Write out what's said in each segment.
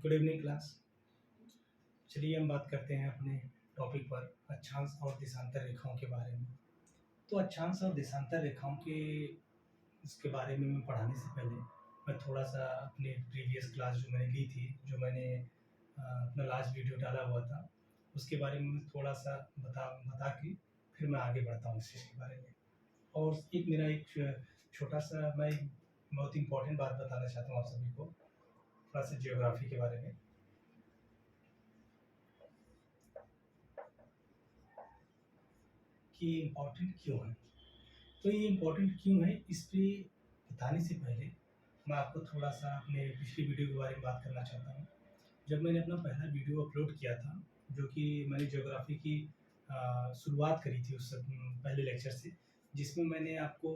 Good evening class. चलिए हम बात करते हैं अपने टॉपिक पर अक्षांश और देशांतर रेखाओं के बारे में। तो अक्षांश और देशांतर रेखाओं के इसके बारे में मैं पढ़ाने से पहले मैं थोड़ा-सा अपने प्रीवियस क्लास जो मैंने ली थी, जो मैंने अपना लास्ट वीडियो डाला हुआ था, उसके बारे में मैं थोड़ा-सा बता के फिर मैं आगे बढ़ता हूँ इस चीज़ के बारे में। और एक मेरा एक छोटा-सा मैं एक बहुत इम्पोर्टेंट बात बताना चाहता हूँ आप सभी को, थोड़ा-सा ज्योग्राफी के बारे में। कि ये इम्पोर्टेंट क्यों है? तो ये इम्पोर्टेंट क्यों है, इस पे बताने से पहले मैं आपको थोड़ा-सा अपने पिछली वीडियो के बारे में बात करना चाहता हूँ। जब मैंने अपना पहला वीडियो अपलोड किया था, जो कि मैंने ज्योग्राफ़ी की शुरुआत करी थी उस पहले लेक्चर से, जिसमें मैंने आपको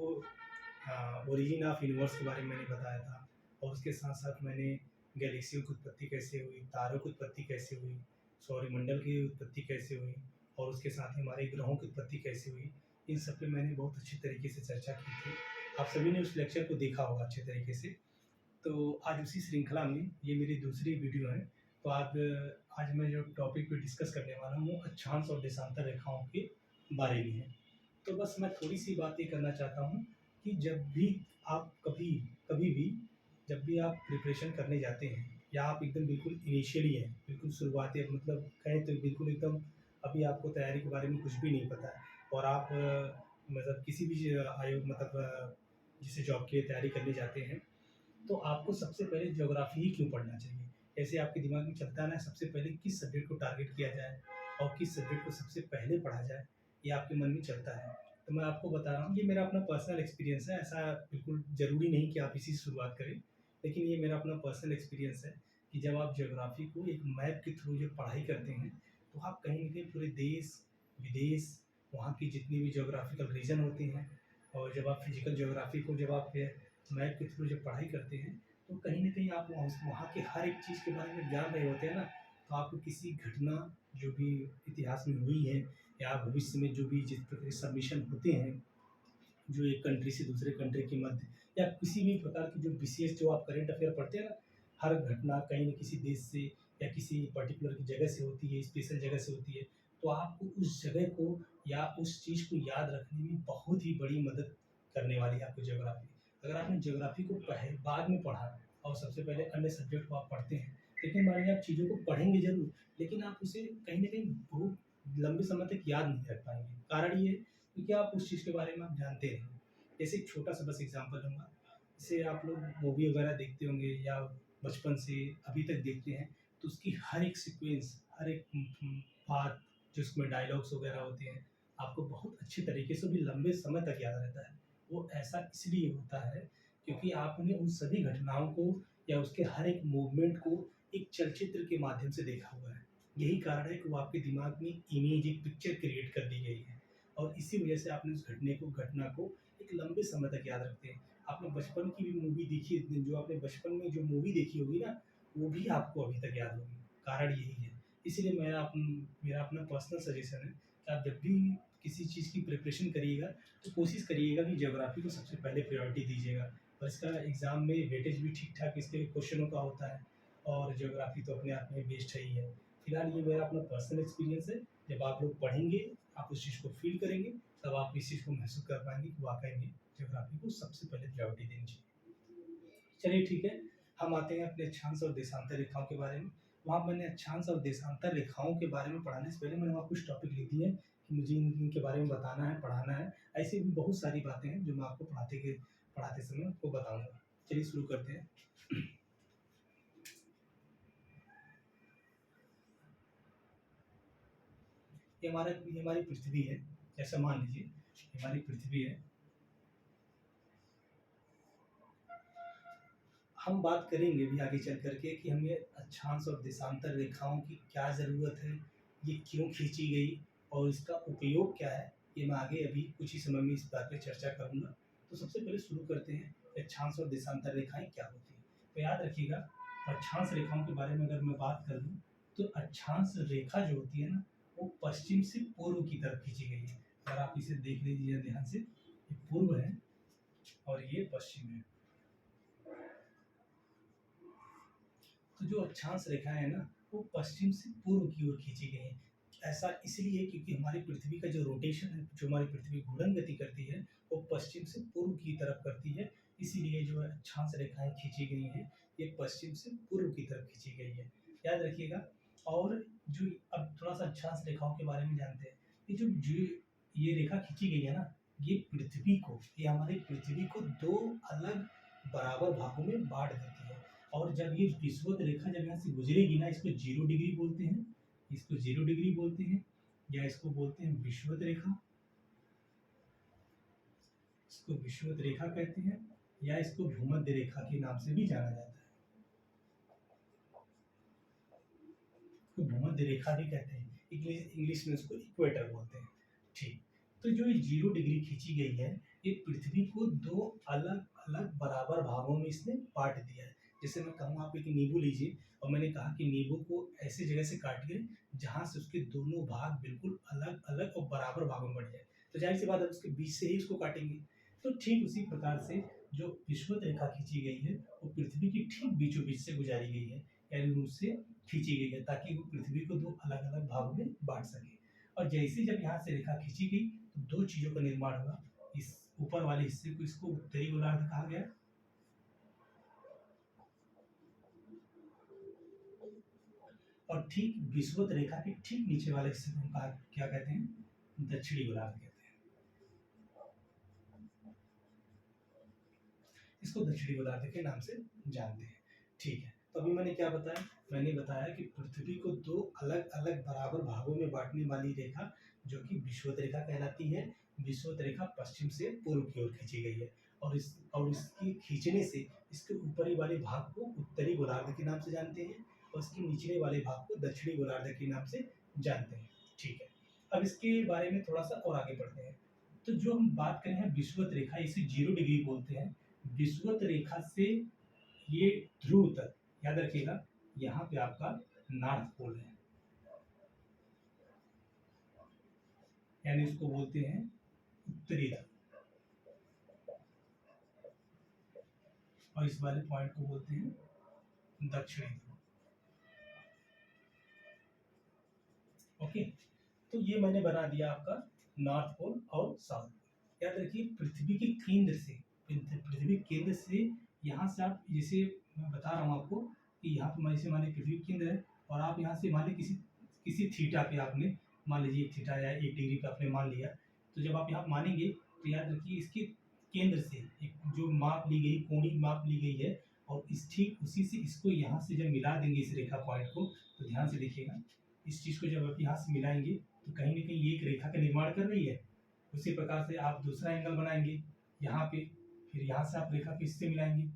ओरिजिन ऑफ यूनिवर्स के बारे में मैंने बताया था और उसके साथ-साथ मैंने गैलेक्सियों की उत्पत्ति कैसे हुई, तारों की उत्पत्ति कैसे हुई, सौरमंडल की उत्पत्ति कैसे हुई और उसके साथ ही हमारे ग्रहों की उत्पत्ति कैसे हुई, इन सब पे मैंने बहुत अच्छी तरीके से चर्चा की थी। आप सभी ने उस लेक्चर को देखा होगा अच्छे तरीके से। तो आज उसी श्रृंखला में ये मेरी दूसरी वीडियो है। तो आज मैं जो टॉपिक पे डिस्कस करने वाला हूँ, वो अक्षांश और देशांतर रेखाओं के बारे में है। तो बस मैं थोड़ी-सी बात ये करना चाहता हूँ कि जब भी आप कभी भी जब भी आप प्रिपरेशन करने जाते हैं या आप एकदम बिल्कुल इनिशियली हैं, बिल्कुल शुरुआती मतलब कहें तो बिल्कुल एकदम अभी आपको तैयारी के बारे में कुछ भी नहीं पता है और आप मतलब किसी भी आयोग मतलब जैसे जॉब की तैयारी करने जाते हैं, तो आपको सबसे पहले ज्योग्राफी ही क्यों पढ़ना चाहिए? ऐसे आपके दिमाग में चलता है ना सबसे पहले किस सब्जेक्ट को टारगेट किया जाए और किस सब्जेक्ट को सबसे पहले पढ़ा जाए, ये आपके मन में चलता है। तो मैं आपको बता रहा हूँ ये मेरा अपना पर्सनल एक्सपीरियंस है, ऐसा बिल्कुल ज़रूरी नहीं कि आप इसी से शुरुआत करें। लेकिन ये मेरा अपना पर्सनल एक्सपीरियंस है कि जब आप ज्योग्राफी को एक मैप के थ्रू जब पढ़ाई करते हैं, तो आप कहीं न कहीं पूरे देश, विदेश, वहाँ की जितनी भी ज्योग्राफिकल रीजन होती हैं और जब आप फिज़िकल ज्योग्राफी को जब आप मैप के थ्रू जब पढ़ाई करते हैं, तो कहीं न कहीं आप वहाँ के हर एक चीज़ के बारे में जान रहे होते हैं ना, तो आपको किसी घटना जो भी इतिहास में हुई है या भविष्य में जो भी जिस प्रकार के सबमिशन होते हैं, जो एक कंट्री से दूसरे कंट्री के मध्य या किसी भी प्रकार की जो विशेष जो आप करंट अफेयर पढ़ते हैं ना, हर घटना कहीं न किसी देश से या किसी पर्टिकुलर की जगह से होती है, स्पेशल जगह से होती है, तो आपको उस जगह को या उस चीज़ को याद रखने में बहुत ही बड़ी मदद करने वाली है आपको ज्योग्राफी। अगर आपने ज्योग्राफी को बाद में पढ़ा और सबसे पहले अन्य सब्जेक्ट को आप पढ़ते हैं, लेकिन मान लीजिए आप चीज़ों को पढ़ेंगे ज़रूर, लेकिन आप उसे कहीं न कहीं बहुत लंबे समय तक याद नहीं रख पाएँगे। कारण ये है क्योंकि आप उस चीज़ के बारे में आप जानते नहीं। जैसे एक छोटा-सा बस एग्ज़ाम्पल लूँगा, जैसे आप लोग मूवी वगैरह देखते होंगे या बचपन से अभी तक देखते हैं, तो उसकी हर एक सीक्वेंस, हर एक बात जो उसमें डायलॉग्स वगैरह होते हैं, आपको बहुत अच्छे तरीके से भी लंबे समय तक याद रहता है। वो ऐसा इसलिए होता है क्योंकि आपने उन सभी घटनाओं को या उसके हर एक मूवमेंट को एक चलचित्र के माध्यम से देखा हुआ है। यही कारण है कि वो आपके दिमाग में इमेज, एक पिक्चर क्रिएट कर दी गई है और इसी वजह से आपने उस घटना को एक लंबे समय तक याद रखते हैं। आपने बचपन की भी मूवी देखी जो आपने बचपन में जो मूवी देखी होगी ना, वो भी आपको अभी तक याद होगी। कारण यही है। इसीलिए मेरा अपना पर्सनल सजेशन है कि आप जब भी किसी चीज़ की प्रिपरेशन करिएगा, तो कोशिश करिएगा कि ज्योग्राफी को सबसे पहले प्रायोरिटी दीजिएगा और इसका एग्ज़ाम में वेटेज भी ठीक-ठाक इसके क्वेश्चनों का होता है और ज्योग्राफी तो अपने आप में बेस्ट है ही है। फिलहाल ये मेरा अपना पर्सनल एक्सपीरियंस है। जब आप लोग पढ़ेंगे, आप उस चीज़ को फ़ील करेंगे, तब आप इस चीज़ को महसूस कर पाएँगे कि वाक़ई में ज्योग्राफी को सबसे पहले प्रायोरिटी देनी चाहिए। चलिए ठीक है, हम आते हैं अपने अक्षांश और देशांतर रेखाओं के बारे में। वहाँ मैंने अक्षांश और देशांतर रेखाओं के बारे में पढ़ाने से पहले मैंने वहाँ कुछ टॉपिक लिख दिए हैं कि मुझे इनके बारे में बताना है, पढ़ाना है। ऐसी भी बहुत सारी बातें हैं जो मैं आपको पढ़ाते समय आपको बताऊँगा। चलिए शुरू करते हैं। ये हमारी पृथ्वी है, जैसा मान लीजिए ये हमारी पृथ्वी है। हम बात करेंगे भी आगे चल कर के कि हमें अक्षांश और देशांतर रेखाओं की क्या ज़रूरत है, ये क्यों खींची गई और इसका उपयोग क्या है, ये मैं आगे अभी कुछ ही समय में इस बात पे चर्चा करूँगा। तो सबसे पहले शुरू करते हैं अक्षांश और देशांतर रेखाएँ क्या होती हैं। तो याद रखिएगा अक्षांश रेखाओं के बारे में अगर मैं बात कर लूँ, तो अक्षांश रेखा जो होती है ना, वो पश्चिम से पूर्व की तरफ खींची गई है। अगर आप इसे देख लीजिए ध्यान से, ये पूर्व है और ये पश्चिम है। तो जो अक्षांश रेखा है ना, वो पश्चिम से पूर्व की ओर खींची गई है। ऐसा इसलिए क्योंकि हमारी पृथ्वी का जो रोटेशन है, जो हमारी पृथ्वी घूर्णन गति करती है, वो पश्चिम से पूर्व की तरफ करती है। इसीलिए जो है अक्षांश रेखाएं खींची गई हैं, ये पश्चिम से पूर्व की तरफ खींची गई है, याद रखिएगा। और जो अब थोड़ा सा अक्षांश रेखाओं के बारे में जानते हैं। जो ये रेखा खींची गई है ना, ये हमारी पृथ्वी को दो अलग बराबर भागों में बांट देती है। और जब ये विषुवत रेखा जब यहाँ से गुजरेगी ना, इसको 0 डिग्री बोलते हैं, इसको 0 डिग्री बोलते हैं, या इसको बोलते हैं विषुवत रेखा, इसको विषुवत रेखा कहते हैं, या इसको भूमध्य रेखा के नाम से भी जाना जाता है, इसको भूमध्य रेखा भी कहते हैं, इंग्लिश में इसको इक्वेटर बोलते हैं। ठीक, तो जो ये 0 डिग्री खींची गई है, ये पृथ्वी को दो अलग अलग बराबर भागों में इसने बांट दिया है। जैसे मैं कहूँ, आप एक नींबू लीजिए, और मैंने कहा कि नींबू को ऐसी जगह से काटिए जहाँ से उसके दोनों भाग बिल्कुल अलग अलग और बराबर भागों में बढ़ जाए, तो जाहिर सी बात है उसके बीच से ही उसको काटेंगे। तो ठीक उसी प्रकार से जो विषुवत रेखा खींची गई है, वो पृथ्वी की ठीक बीचों बीच से गुजारी गई है, यानी उससे खींची गई है, ताकि वो पृथ्वी को दो अलग अलग भागों में बांट सके। और जैसे जब यहाँ से रेखा खींची गई, तो दो चीजों का निर्माण हुआ। इस ऊपर वाले हिस्से को, इसको उत्तरी गोलार्ध कहा गया, और ठीक विषुवत रेखा के ठीक नीचे वाले हिस्से को हम क्या कहते हैं, दक्षिणी गोलार्ध कहते हैं, इसको दक्षिणी गोलार्ध के नाम से जानते हैं। ठीक है, तो अभी मैंने क्या बताया, मैंने बताया कि पृथ्वी को दो अलग अलग बराबर भागों में बांटने वाली रेखा जो कि विषुवत रेखा कहलाती है। विषुवत रेखा पश्चिम से पूर्व की ओर खींची गई है, और इसकी खींचने से इसके ऊपरी वाले भाग को उत्तरी गोलार्ध के नाम से जानते हैं, और इसके निचले वाले भाग को दक्षिणी गोलार्ध के नाम से जानते हैं। ठीक है, अब इसके बारे में थोड़ा सा और आगे बढ़ते हैं। तो जो हम बात करें हैं विषुवत रेखा, इसे 0 डिग्री बोलते हैं। विषुवत रेखा से ये ध्रुव तक, याद रखिएगा, यहाँ पे आपका नॉर्थ पोल है, यानी उसको बोलते हैं उत्तरी ध्रुव, और इस वाले पॉइंट को बोलते हैं दक्षिणी ध्रुव। ओके, तो ये मैंने बना दिया आपका नॉर्थ पोल और साउथ पोल। याद रखिए, पृथ्वी के केंद्र से, पृथ्वी के केंद्र से यहाँ से आप, जैसे मैं बता रहा हूँ आपको कि यहाँ पे जैसे मान लीजिए पृथ्वी के केंद्र है, और आप यहाँ से मान लीजिए किसी किसी थीटा पे आपने मान लीजिए थीटा या 1 डिग्री पे आपने मान लिया, तो जब आप यहाँ मानेंगे तो याद रखिए इसके केंद्र से एक जो माप ली गई, कोणीय माप ली गई है, और इस ठीक उसी से इसको यहाँ से जब मिला देंगे इस रेखा पॉइंट को, तो ध्यान से देखिएगा, इस चीज़ को जब आप यहाँ से मिलाएंगे तो कहीं ना कहीं एक रेखा का निर्माण कर रही है। उसी प्रकार से आप दूसरा एंगल बनाएंगे यहाँ पे, फिर यहाँ से आप रेखा को इससे मिलाएंगे,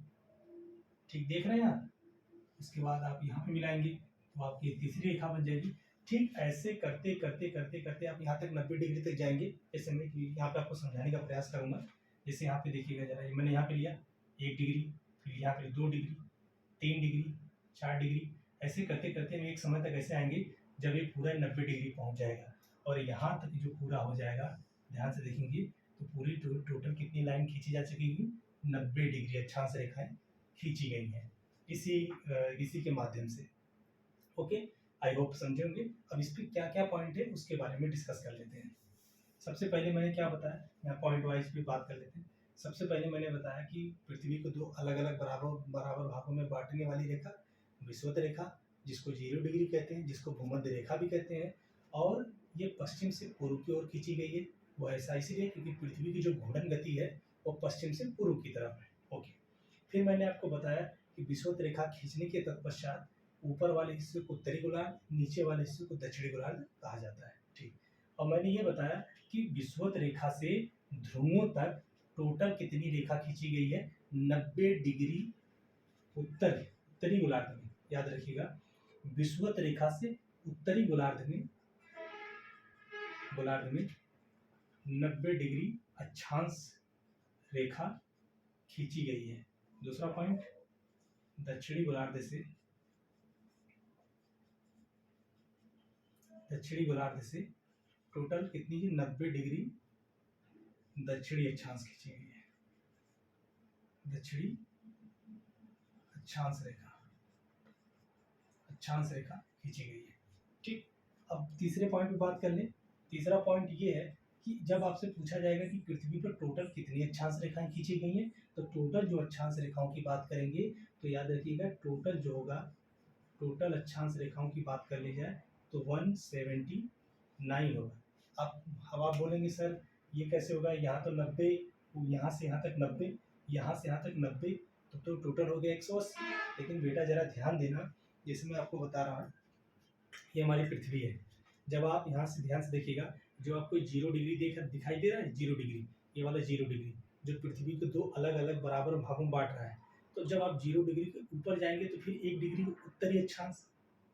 ठीक देख रहे हैं आप। उसके बाद आप यहाँ पे मिलाएंगे तो आपकी तीसरी रेखा बन जाएगी। ठीक ऐसे करते करते करते करते आप यहाँ तक 90 डिग्री तक जाएंगे। जैसे मैं यहाँ पे आपको समझाने का प्रयास करूंगा। जैसे यहाँ पे देखिएगा जरा, मैंने यहाँ पे लिया 1 डिग्री, फिर यहाँ पे 2 डिग्री, 3 डिग्री, 4 डिग्री, ऐसे करते करते हम एक समय तक ऐसे आएंगे जब ये पूरा 90 डिग्री पहुँच जाएगा। और यहाँ तक जो पूरा हो जाएगा, ध्यान से देखेंगे तो पूरी टोटल कितनी लाइन खींची जा चुकी, 90 डिग्री अक्षांश रेखाएं खींची गई हैं इसी के माध्यम से। ओके, आई होप समझे होंगे। अब इस पर क्या क्या पॉइंट है उसके बारे में डिस्कस कर लेते हैं। सबसे पहले मैंने क्या बताया, यहाँ पॉइंट वाइज भी बात कर लेते हैं। सबसे पहले मैंने बताया कि पृथ्वी को दो अलग अलग बराबर बराबर भागों में बांटने वाली रेखा विषुवत रेखा, जिसको 0 डिग्री कहते हैं, जिसको भूमध्य रेखा भी कहते हैं, और ये पश्चिम से पूर्व की ओर खींची गई है। वो ऐसा इसलिए क्योंकि पृथ्वी की जो घूर्णन गति है वो पश्चिम से पूर्व की तरफ है। ओके, फिर मैंने आपको बताया कि विषुवत रेखा खींचने के तत्पश्चात ऊपर वाले हिस्से को उत्तरी गोलार्ध, नीचे वाले हिस्से को दक्षिणी गोलार्ध कहा जाता है। ठीक, और मैंने ये बताया कि विषुवत रेखा से ध्रुवों तक टोटल कितनी रेखा खींची गई है, 90 डिग्री उत्तरी गोलार्ध में। याद रखिएगा, विषुवत रेखा से उत्तरी गोलार्ध में 90 डिग्री अक्षांश रेखा खींची गई है। दूसरा पॉइंट, दक्षिणी गोलार्ध से टोटल कितनी है, 90 डिग्री दक्षिणी अक्षांश खींची गई है, दक्षिणी अक्षांश रेखा। अक्षांश रेखा खींची गई है। ठीक, अब तीसरे पॉइंट पे बात कर लें। तीसरा पॉइंट ये है कि जब आपसे पूछा जाएगा कि पृथ्वी पर टोटल कितनी अक्षांश रेखाएं खींची गई हैं, तो टोटल जो अक्षांश रेखाओं की बात करेंगे तो याद रखिएगा टोटल जो होगा, टोटल अक्षांश रेखाओं की बात कर ली जाए तो 179 होगा। अब आप बोलेंगे सर ये कैसे होगा, यहाँ तो 90, यहाँ से यहाँ तक 90, यहाँ से यहाँ तक 90, तो टोटल हो गया 180। लेकिन बेटा जरा ध्यान देना, जैसे मैं आपको बता रहा हूँ ये हमारी पृथ्वी है। जब आप यहाँ से ध्यान से देखिएगा, जो आपको 0 डिग्री दिखाई दे रहा है, 0 डिग्री, ये वाला 0 डिग्री जो पृथ्वी को दो अलग अलग बराबर भागों में बांट रहा है। तो जब आप 0 डिग्री के ऊपर जाएंगे तो फिर 1 डिग्री उत्तरी अक्षांश,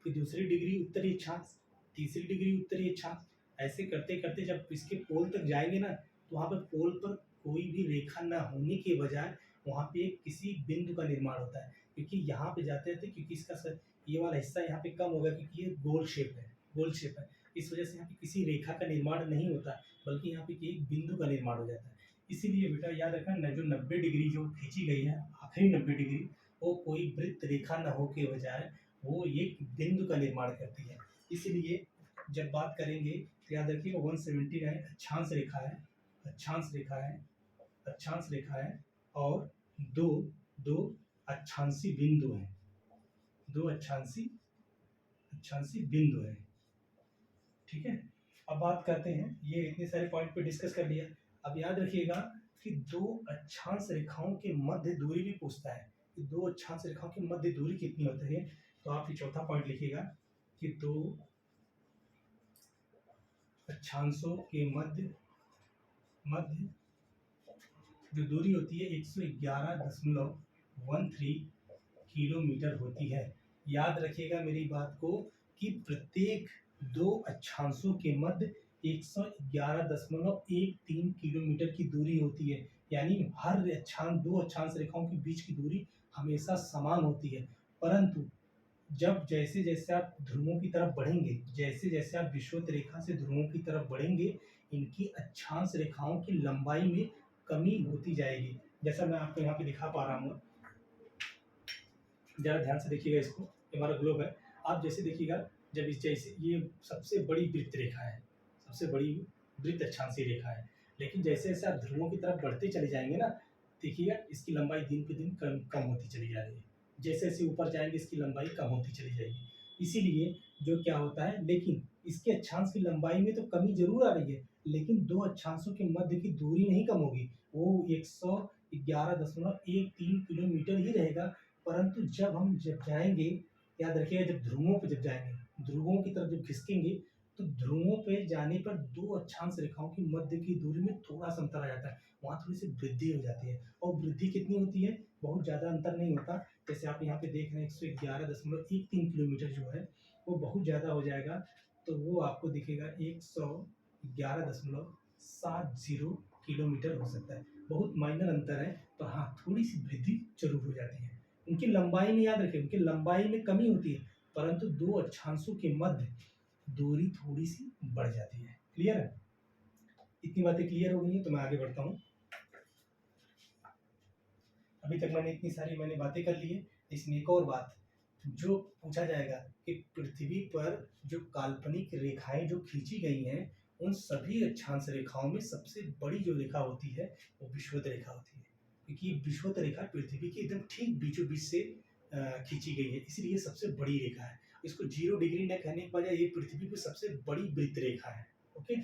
फिर दूसरी डिग्री उत्तरी अक्षांश, तीसरी डिग्री उत्तरी अक्षांश, ऐसे करते करते जब इसके पोल तक जाएंगे ना, तो वहाँ पर पोल पर कोई भी रेखा न होने के बजाय वहाँ पे किसी बिंदु का निर्माण होता है। क्योंकि यहाँ पे जाते थे, क्योंकि इसका सर ये वाला हिस्सा यहाँ पे कम होगा क्योंकि ये गोल शेप है, गोल शेप है, इस वजह से यहाँ पे किसी रेखा का निर्माण नहीं होता, बल्कि यहाँ पे एक बिंदु का निर्माण हो जाता है। इसीलिए बेटा याद रखना, जो 90 डिग्री जो खींची गई है, आखिरी 90 डिग्री, वो कोई वृत्त रेखा न हो के बजाय वो एक बिंदु का निर्माण करती है। इसीलिए जब बात करेंगे तो याद रखिए 179 अक्षांश रेखा है, अक्षांश रेखा है, अक्षांश रेखा है, और दो दो अक्षांशी बिंदु हैं, दो अक्षांशी बिंदु है। ठीक है, अब बात करते हैं, ये इतने सारे पॉइंट पे डिस्कस कर लिया। अब याद रखिएगा कि दो अक्षांश रेखाओं के मध्य दूरी भी पूछता है कि दो अक्षांश रेखाओं की मध्य दूरी कितनी होती है। तो आप ये चौथा पॉइंट लिखिएगा कि दो अक्षांशों के मध्य जो दूरी होती है 111.13 किलोमीटर होती है। याद रखिएगा मेरी बात को कि प्रत्येक दो अक्षांशों के मध्य 111.13 किलोमीटर की दूरी होती है। यानी हर दो अक्षांश रेखाओं के बीच की दूरी हमेशा समान होती है। परंतु जब जैसे जैसे आप ध्रुवों की तरफ बढ़ेंगे, जैसे जैसे आप विषुवत रेखा से ध्रुवों की तरफ बढ़ेंगे, इनकी अक्षांश रेखाओं की लंबाई में कमी होती जाएगी। जैसा मैं आपको यहाँ पे दिखा पा रहा हूँ, जरा ध्यान से देखिएगा इसको, हमारा ग्लोब है। आप जैसे देखिएगा, जब इस जैसे ये सबसे बड़ी वृत्त रेखा है, सबसे बड़ी वृत्त अक्षांशीय रेखा है, लेकिन जैसे जैसे आप ध्रुवों की तरफ बढ़ते चले जाएंगे ना, देखिएगा इसकी लंबाई दिन पे दिन कम होती चली जा रही है। जैसे जैसे ऊपर जाएंगे इसकी लंबाई कम होती चली जाएगी। इसीलिए जो क्या होता है, लेकिन इसके अक्षांश की लंबाई में तो कमी जरूर आ रही है, लेकिन दो अक्षांशों के मध्य की दूरी नहीं कम होगी, वो 111.13 किलोमीटर ही रहेगा। परंतु जब जाएंगे, याद रखिएगा, जब ध्रुवों पर जब जाएंगे, ध्रुवों की तरफ जब खिसकेंगे, तो ध्रुवों पे जाने पर दो अक्षांश रेखाओं की मध्य की दूरी में थोड़ा सा अंतर आ जाता है, वहाँ थोड़ी सी वृद्धि हो जाती है। और वृद्धि कितनी होती है, बहुत ज़्यादा अंतर नहीं होता। जैसे आप यहाँ पे देख रहे हैं 111.13 किलोमीटर जो है वो बहुत ज़्यादा हो जाएगा, तो वो आपको दिखेगा 111.70 किलोमीटर हो सकता है। बहुत माइनर अंतर है, पर हाँ थोड़ी सी वृद्धि जरूर हो जाती है। उनकी लंबाई में याद रखें, उनकी लंबाई में कमी होती है, परंतु दो अक्षांशों के मध्य दूरी थोड़ी सी बढ़ जाती है। क्लियर है? इतनी बातें क्लियर हो गई हैं, तो मैं आगे बढ़ता हूँ। अभी तक मैंने इतनी सारी बातें कर ली है। इसमें एक और बात जो पूछा जाएगा कि पृथ्वी पर जो काल्पनिक रेखाएं जो खींची गई हैं, उन सभी अक्षांश रेखाओं में सबसे बड़ी जो रेखा होती है वो विषुवत रेखा होती है, क्योंकि विषुवत रेखा पृथ्वी के एकदम ठीक बीचों बीच से खींची गई है, इसलिए सबसे बड़ी रेखा है। इसको 0 डिग्री न कहने के बजाय ये पृथ्वी की सबसे बड़ी वृत्त रेखा है। ओके,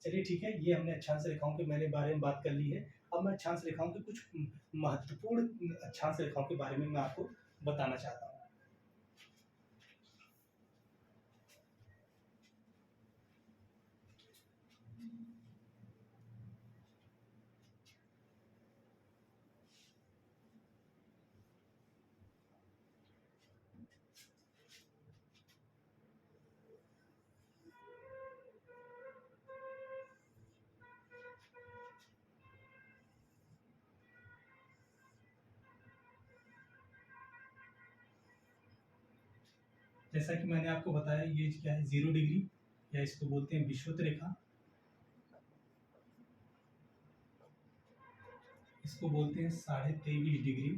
चलिए ठीक है, ये हमने अक्षांश रेखाओं के बारे में बात कर ली है। अब मैं अक्षांश रेखाओं के कुछ महत्वपूर्ण अक्षांश रेखाओं के बारे में मैं आपको बताना चाहता हूँ। जैसा कि मैंने आपको बताया, ये क्या है, 0 डिग्री, या इसको बोलते हैं विषुवत रेखा, इसको बोलते हैं 23.5 डिग्री,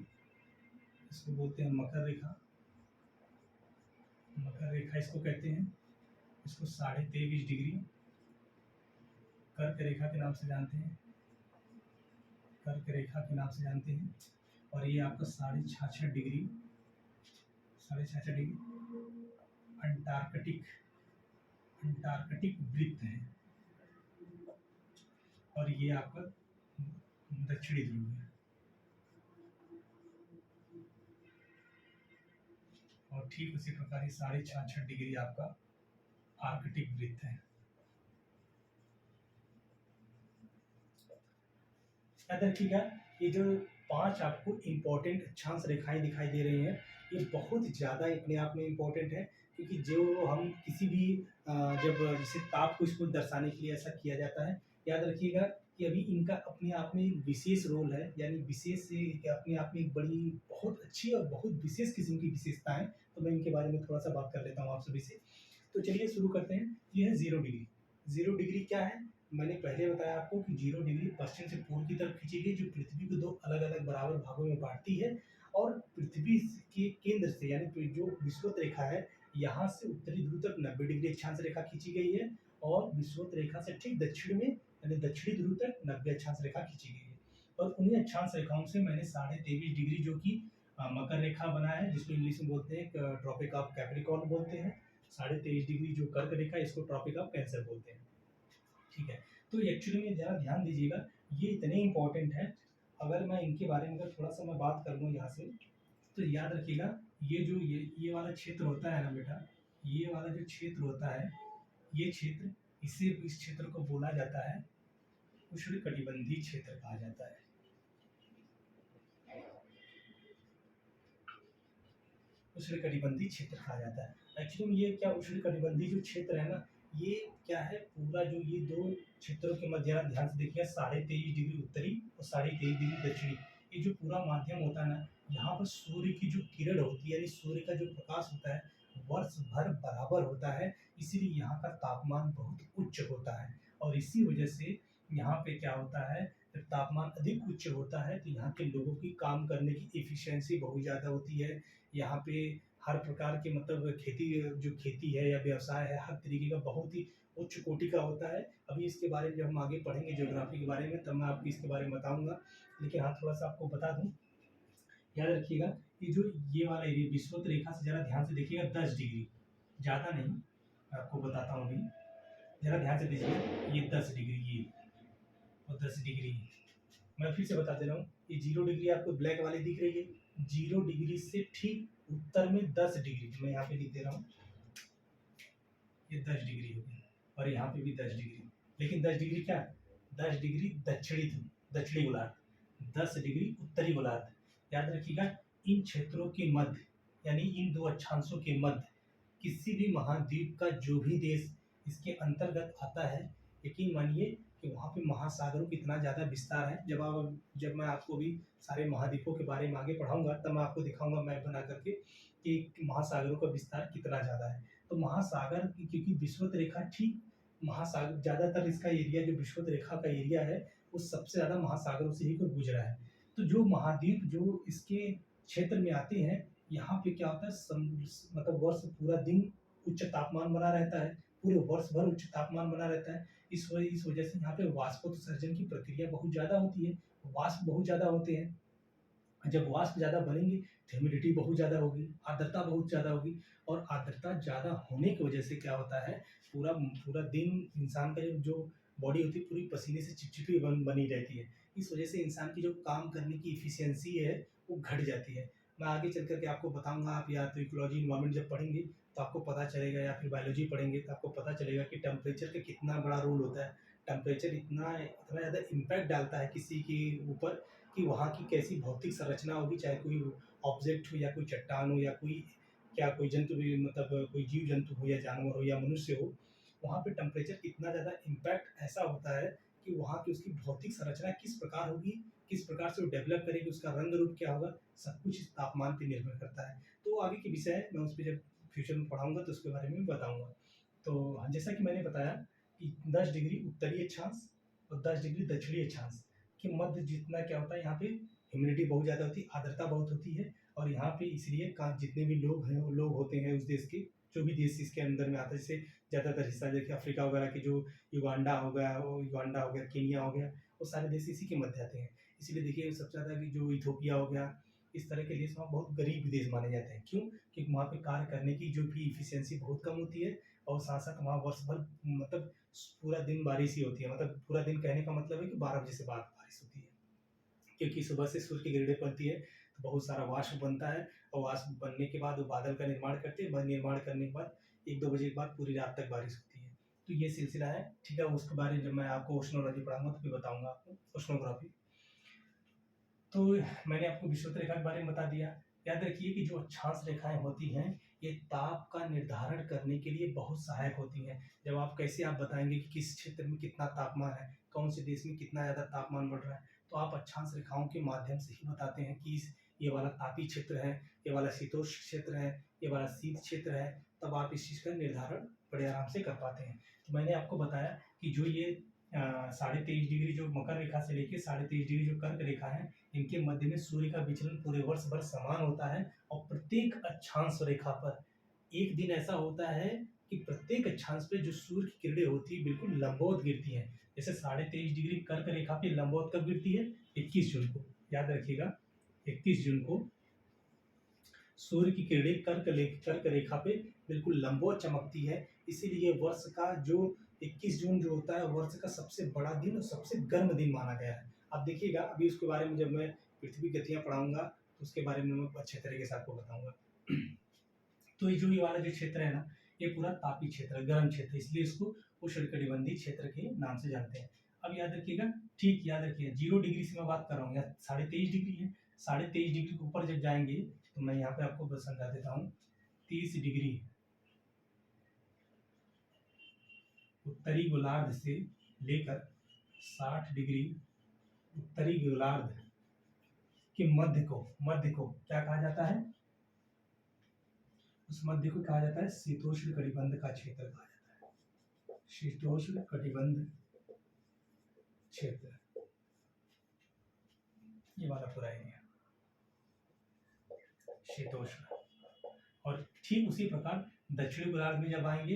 इसको बोलते हैं मकर रेखा, मकर रेखा इसको कहते हैं, इसको 23.5 डिग्री कर्क रेखा के नाम से जानते हैं, कर्क रेखा के नाम से जानते हैं। और ये आपका 66.5 डिग्री, 66.5 डिग्री अंटार्कटिक, अंटार्कटिक वृत्त है। और ये आपका दक्षिणी ध्रुव है। और ठीक उसी प्रकार ये 66.5 डिग्री आपका आर्कटिक वृत्त है। याद रखिएगा, ये जो 5 आपको इम्पोर्टेंट अक्षांश रेखाएं दिखाई दे रही हैं, ये बहुत ज़्यादा अपने आप में इम्पोर्टेंट है, क्योंकि जो हम किसी भी जब जैसे ताप को इसको दर्शाने के लिए ऐसा किया जाता है, याद रखिएगा कि अभी इनका अपने आप में एक विशेष रोल है, यानी विशेष अपने आप में एक बड़ी बहुत अच्छी और बहुत विशेष किस्म की विशेषताएं। तो मैं इनके बारे में थोड़ा सा बात कर लेता हूँ आप सभी से। तो चलिए शुरू करते हैं। ये है 0 डिग्री। 0 डिग्री क्या है? मैंने पहले बताया आपको कि 0 डिग्री पश्चिम से पूर्व की तरफ खींची गई, जो पृथ्वी को 2 अलग-अलग बराबर भागों में बाँटती है। और पृथ्वी के केंद्र से, यानी जो विषुवत रेखा है, यहाँ से उत्तरी ध्रुव तक 90 डिग्री अक्षांश रेखा खींची गई है, और विषुवत रेखा से ठीक दक्षिण में, यानी दक्षिणी ध्रुव तक 90 अक्षांश रेखा खींची गई है। और उन्हीं अक्षांश रेखाओं से मैंने 23.5 डिग्री जो कि मकर रेखा बना है, जिसको इंग्लिश में बोलते हैं ट्रॉपिक ऑफ कैप्रिकॉर्न बोलते हैं। 23.5 डिग्री जो कर्क रेखा, इसको ट्रॉपिक ऑफ कैंसर बोलते हैं। ठीक है, तो एक्चुअली में ज़रा ध्यान दीजिएगा, ये इतने इंपॉर्टेंट है। अगर मैं इनके बारे में अगर थोड़ा सा मैं बात कर लूँ यहाँ से, तो याद रखिएगा, ये जो ये वाला क्षेत्र होता है ना बेटा, ये वाला जो क्षेत्र होता है, ये क्षेत्र, इस क्षेत्र को बोला जाता है उष्णकटिबंधीय क्षेत्र कहा जाता है। उष्णकटिबंधीय क्षेत्र कहा जाता है। एक्चुअली ये क्या, उष्णकटिबंधीय जो क्षेत्र है ना, ये क्या है, पूरा जो ये 2 क्षेत्रों के मध्य, ध्यान से देखिए, 23.5 डिग्री उत्तरी और 23.5 डिग्री दक्षिणी, ये जो पूरा माध्यम होता है ना, यहाँ पर सूर्य की जो किरण होती है, यानी सूर्य का जो प्रकाश होता है, वर्ष भर बराबर होता है। इसीलिए यहाँ का तापमान बहुत उच्च होता है। और इसी वजह से यहाँ पे क्या होता है, जब तापमान अधिक उच्च होता है, तो यहाँ के लोगों की काम करने की एफिशिएंसी बहुत ज़्यादा होती है। यहाँ पे हर प्रकार के मतलब खेती है या व्यवसाय है, हर तरीके का बहुत ही उच्च कोटि का होता है। अभी इसके बारे में जब हम आगे पढ़ेंगे ज्योग्राफी के बारे में, तब मैं आपको इसके बारे में बताऊंगा। लेकिन हाँ, थोड़ा सा आपको बता दूं, याद रखिएगा, कि जो ये वाला एरिया विषुवत रेखा से जरा ध्यान से देखिएगा, 10 डिग्री, ज़्यादा नहीं, मैं आपको बताता हूँ अभी, जरा ध्यान से देखिएगा, ये 10 डिग्री, ये और 10 डिग्री। मैं फिर से बता दे रहा हूँ, ये 0 डिग्री आपको ब्लैक वाली दिख रही है, 0 डिग्री से ठीक उत्तर में 10 डिग्री, मैं यहाँ पे लिख दे रहा हूँ, ये 10 डिग्री हो गया। और यहाँ पे भी 10 डिग्री, लेकिन 10 डिग्री क्या, 10 डिग्री दक्षिणी ध्रुव, दक्षिणी गोलार्ध, 10 डिग्री उत्तरी गोलार्ध। याद रखिएगा, इन क्षेत्रों के मध्य, यानी इन 2 अक्षांशों के मध्य, किसी भी महाद्वीप का जो भी देश इसके अंतर्गत आता है, यकीन मानिए कि वहाँ पे महासागरों की इतना ज़्यादा विस्तार है। जब मैं आपको भी सारे महाद्वीपों के बारे में आगे पढ़ाऊंगा, तब मैं आपको दिखाऊंगा मैप बना करके कि महासागरों का विस्तार कितना ज़्यादा है। तो महासागर क्योंकि विषुवत रेखा ठीक महासागर, ज़्यादातर इसका एरिया जो विषुवत रेखा का एरिया है, वो सबसे ज़्यादा महासागरों से ही को गुजरा है। तो जो महाद्वीप जो इसके क्षेत्र में आते हैं, यहाँ पे क्या होता है, मतलब वर्ष पूरा दिन उच्च तापमान बना रहता है, पूरे वर्ष भर उच्च तापमान बना रहता है। इस वजह से यहाँ पे वाष्पोत्सर्जन की प्रक्रिया बहुत ज़्यादा होती है, वाष्प बहुत ज़्यादा होते हैं। जब वाष्प ज़्यादा बनेंगे, तो ह्यूमिडिटी बहुत ज़्यादा होगी, आर्द्रता बहुत ज़्यादा होगी। और आर्द्रता ज़्यादा होने की वजह से क्या होता है, पूरा पूरा दिन इंसान का जो बॉडी होती है, पूरी पसीने से चिपचिपी बनी रहती है। इस वजह से इंसान की जो काम करने की एफिशिएंसी है, वो घट जाती है। मैं आगे चल कर के आपको बताऊंगा, आप या तो इकोलॉजी इन्वायरमेंट जब पढ़ेंगे तो आपको पता चलेगा, या फिर बायोलॉजी पढ़ेंगे तो आपको पता चलेगा कि टेम्परेचर का कितना बड़ा रोल होता है। टेम्परेचर इतना इतना ज़्यादा इम्पैक्ट डालता है किसी के ऊपर, कि वहाँ की कैसी भौतिक संरचना होगी, चाहे कोई ऑब्जेक्ट हो या कोई चट्टान हो या कोई जंतु भी, मतलब कोई जीव जंतु हो या जानवर हो या मनुष्य हो, वहाँ पे टेम्परेचर कितना ज़्यादा इम्पैक्ट ऐसा होता है कि वहाँ की उसकी भौतिक संरचना किस प्रकार होगी, किस प्रकार से वो डेवलप करेगी, उसका रंग रूप क्या होगा, सब कुछ इस तापमान पर निर्भर करता है। तो आगे के विषय है, मैं उस पर जब फ्यूचर में पढ़ाऊंगा तो उसके बारे में बताऊंगा। तो जैसा कि मैंने बताया कि 10 डिग्री उत्तरी अक्षांश और 10 डिग्री दक्षिणी अक्षांश के मध्य जितना क्या होता है, यहाँ पे ह्यूमिडिटी बहुत ज़्यादा होती है, आर्द्रता बहुत होती है। और यहाँ पे इसलिए जितने भी लोग हैं, वो लोग होते हैं उस देश के, जो भी देश इसके अंदर में आता है, जैसे ज़्यादातर हिस्सा देखिए अफ्रीका वगैरह की, जो युगांडा हो गया, केनिया हो गया, वो सारे देश इसी के मध्य आते हैं। इसीलिए देखिए सबसे ज़्यादा कि जो इथोपिया हो गया, इस तरह के देश वहाँ बहुत गरीब देश माने जाते हैं। क्यों? क्योंकि वहाँ पे कार्य करने की जो भी एफिशिएंसी बहुत कम होती है, और साथ-साथ वहाँ वर्ष भर मतलब पूरा दिन बारिश ही होती है। मतलब पूरा दिन कहने का मतलब है कि 12 बजे से बाद बारिश होती है। क्योंकि सुबह से सूर्य की किरणें पड़ती है, तो बहुत सारा वाष्प बनता है, और वाष्प बनने के बाद वो बादल का निर्माण करते हैं। निर्माण करने के बाद 1-2 बजे के बाद पूरी रात तक बारिश होती है। तो ये सिलसिला है, ठीक है? उसके बारे में जब मैं आपको ओशनोलॉजी पढ़ाऊँगा तो फिर बताऊँगा आपको, ओशनोग्राफी। तो मैंने आपको विषुवत रेखा के बारे में बता दिया। याद रखिए कि जो अक्षांश रेखाएँ होती हैं, ये ताप का निर्धारण करने के लिए बहुत सहायक होती हैं। जब आप कैसे आप बताएँगे कि किस क्षेत्र में कितना तापमान है, कौन से देश में कितना ज़्यादा तापमान बढ़ रहा है, तो आप अक्षांश रेखाओं के माध्यम से ही बताते हैं कि ये वाला तापी क्षेत्र है, ये वाला शीतोष्ण क्षेत्र है, ये वाला शीत क्षेत्र है, तब आप इस चीज़ का निर्धारण बड़े आराम से कर पाते हैं। तो मैंने आपको बताया कि जो ये 23.5 डिग्री जो मकर रेखा से लेके 23.5 डिग्री जो कर्क रेखा है, इनके मध्य में सूर्य का विचलन पूरे वर्ष भर समान होता है, और प्रत्येक अक्षांश रेखा पर एक दिन ऐसा होता है कि प्रत्येक अक्षांश पे जो सूर्य की किरणें होती है बिल्कुल लंबवत गिरती हैं। जैसे 23.5 डिग्री कर्क रेखा पे लंबवत कब गिरती है? 21 जून को। याद रखिएगा, 21 जून को सूर्य की किरणें कर्क रेखा पे बिल्कुल लंबवत चमकती है। इसीलिए वर्ष का जो 21 जून जो होता है, वर्ष का सबसे बड़ा दिन और सबसे गर्म दिन माना गया है। अब देखिएगा, अभी उसके बारे में जब मैं पृथ्वी गतियाँ पढ़ाऊँगा, तो उसके बारे में मैं अच्छे तरीके से आपको बताऊँगा। तो ये वाला जो क्षेत्र है ना, ये पूरा तापी क्षेत्र है, गर्म क्षेत्र है, इसलिए इसको उष्णकटिबंधीय क्षेत्र के नाम से जानते हैं। अब याद रखिएगा, ठीक याद रखिए, 0 डिग्री से मैं बात कर रहा हूँ, यहाँ 23.5 डिग्री है। 23.5 डिग्री के ऊपर जब जाएँगे, तो मैं यहाँ पे आपको बस समझा देता हूँ। 30 डिग्री उत्तरी गोलार्ध से लेकर 60 डिग्री उत्तरी गोलार्ध के मध्य को क्या कहा जाता है? उस मध्य को कहा जाता है शीतोष्ण कटिबंध का क्षेत्र कहा जाता है। शीतोष्ण कटिबंध क्षेत्र, ये वाला पूरा एरिया शीतोष्ण। और ठीक उसी प्रकार दक्षिणी गोलार्ध में जब आएंगे,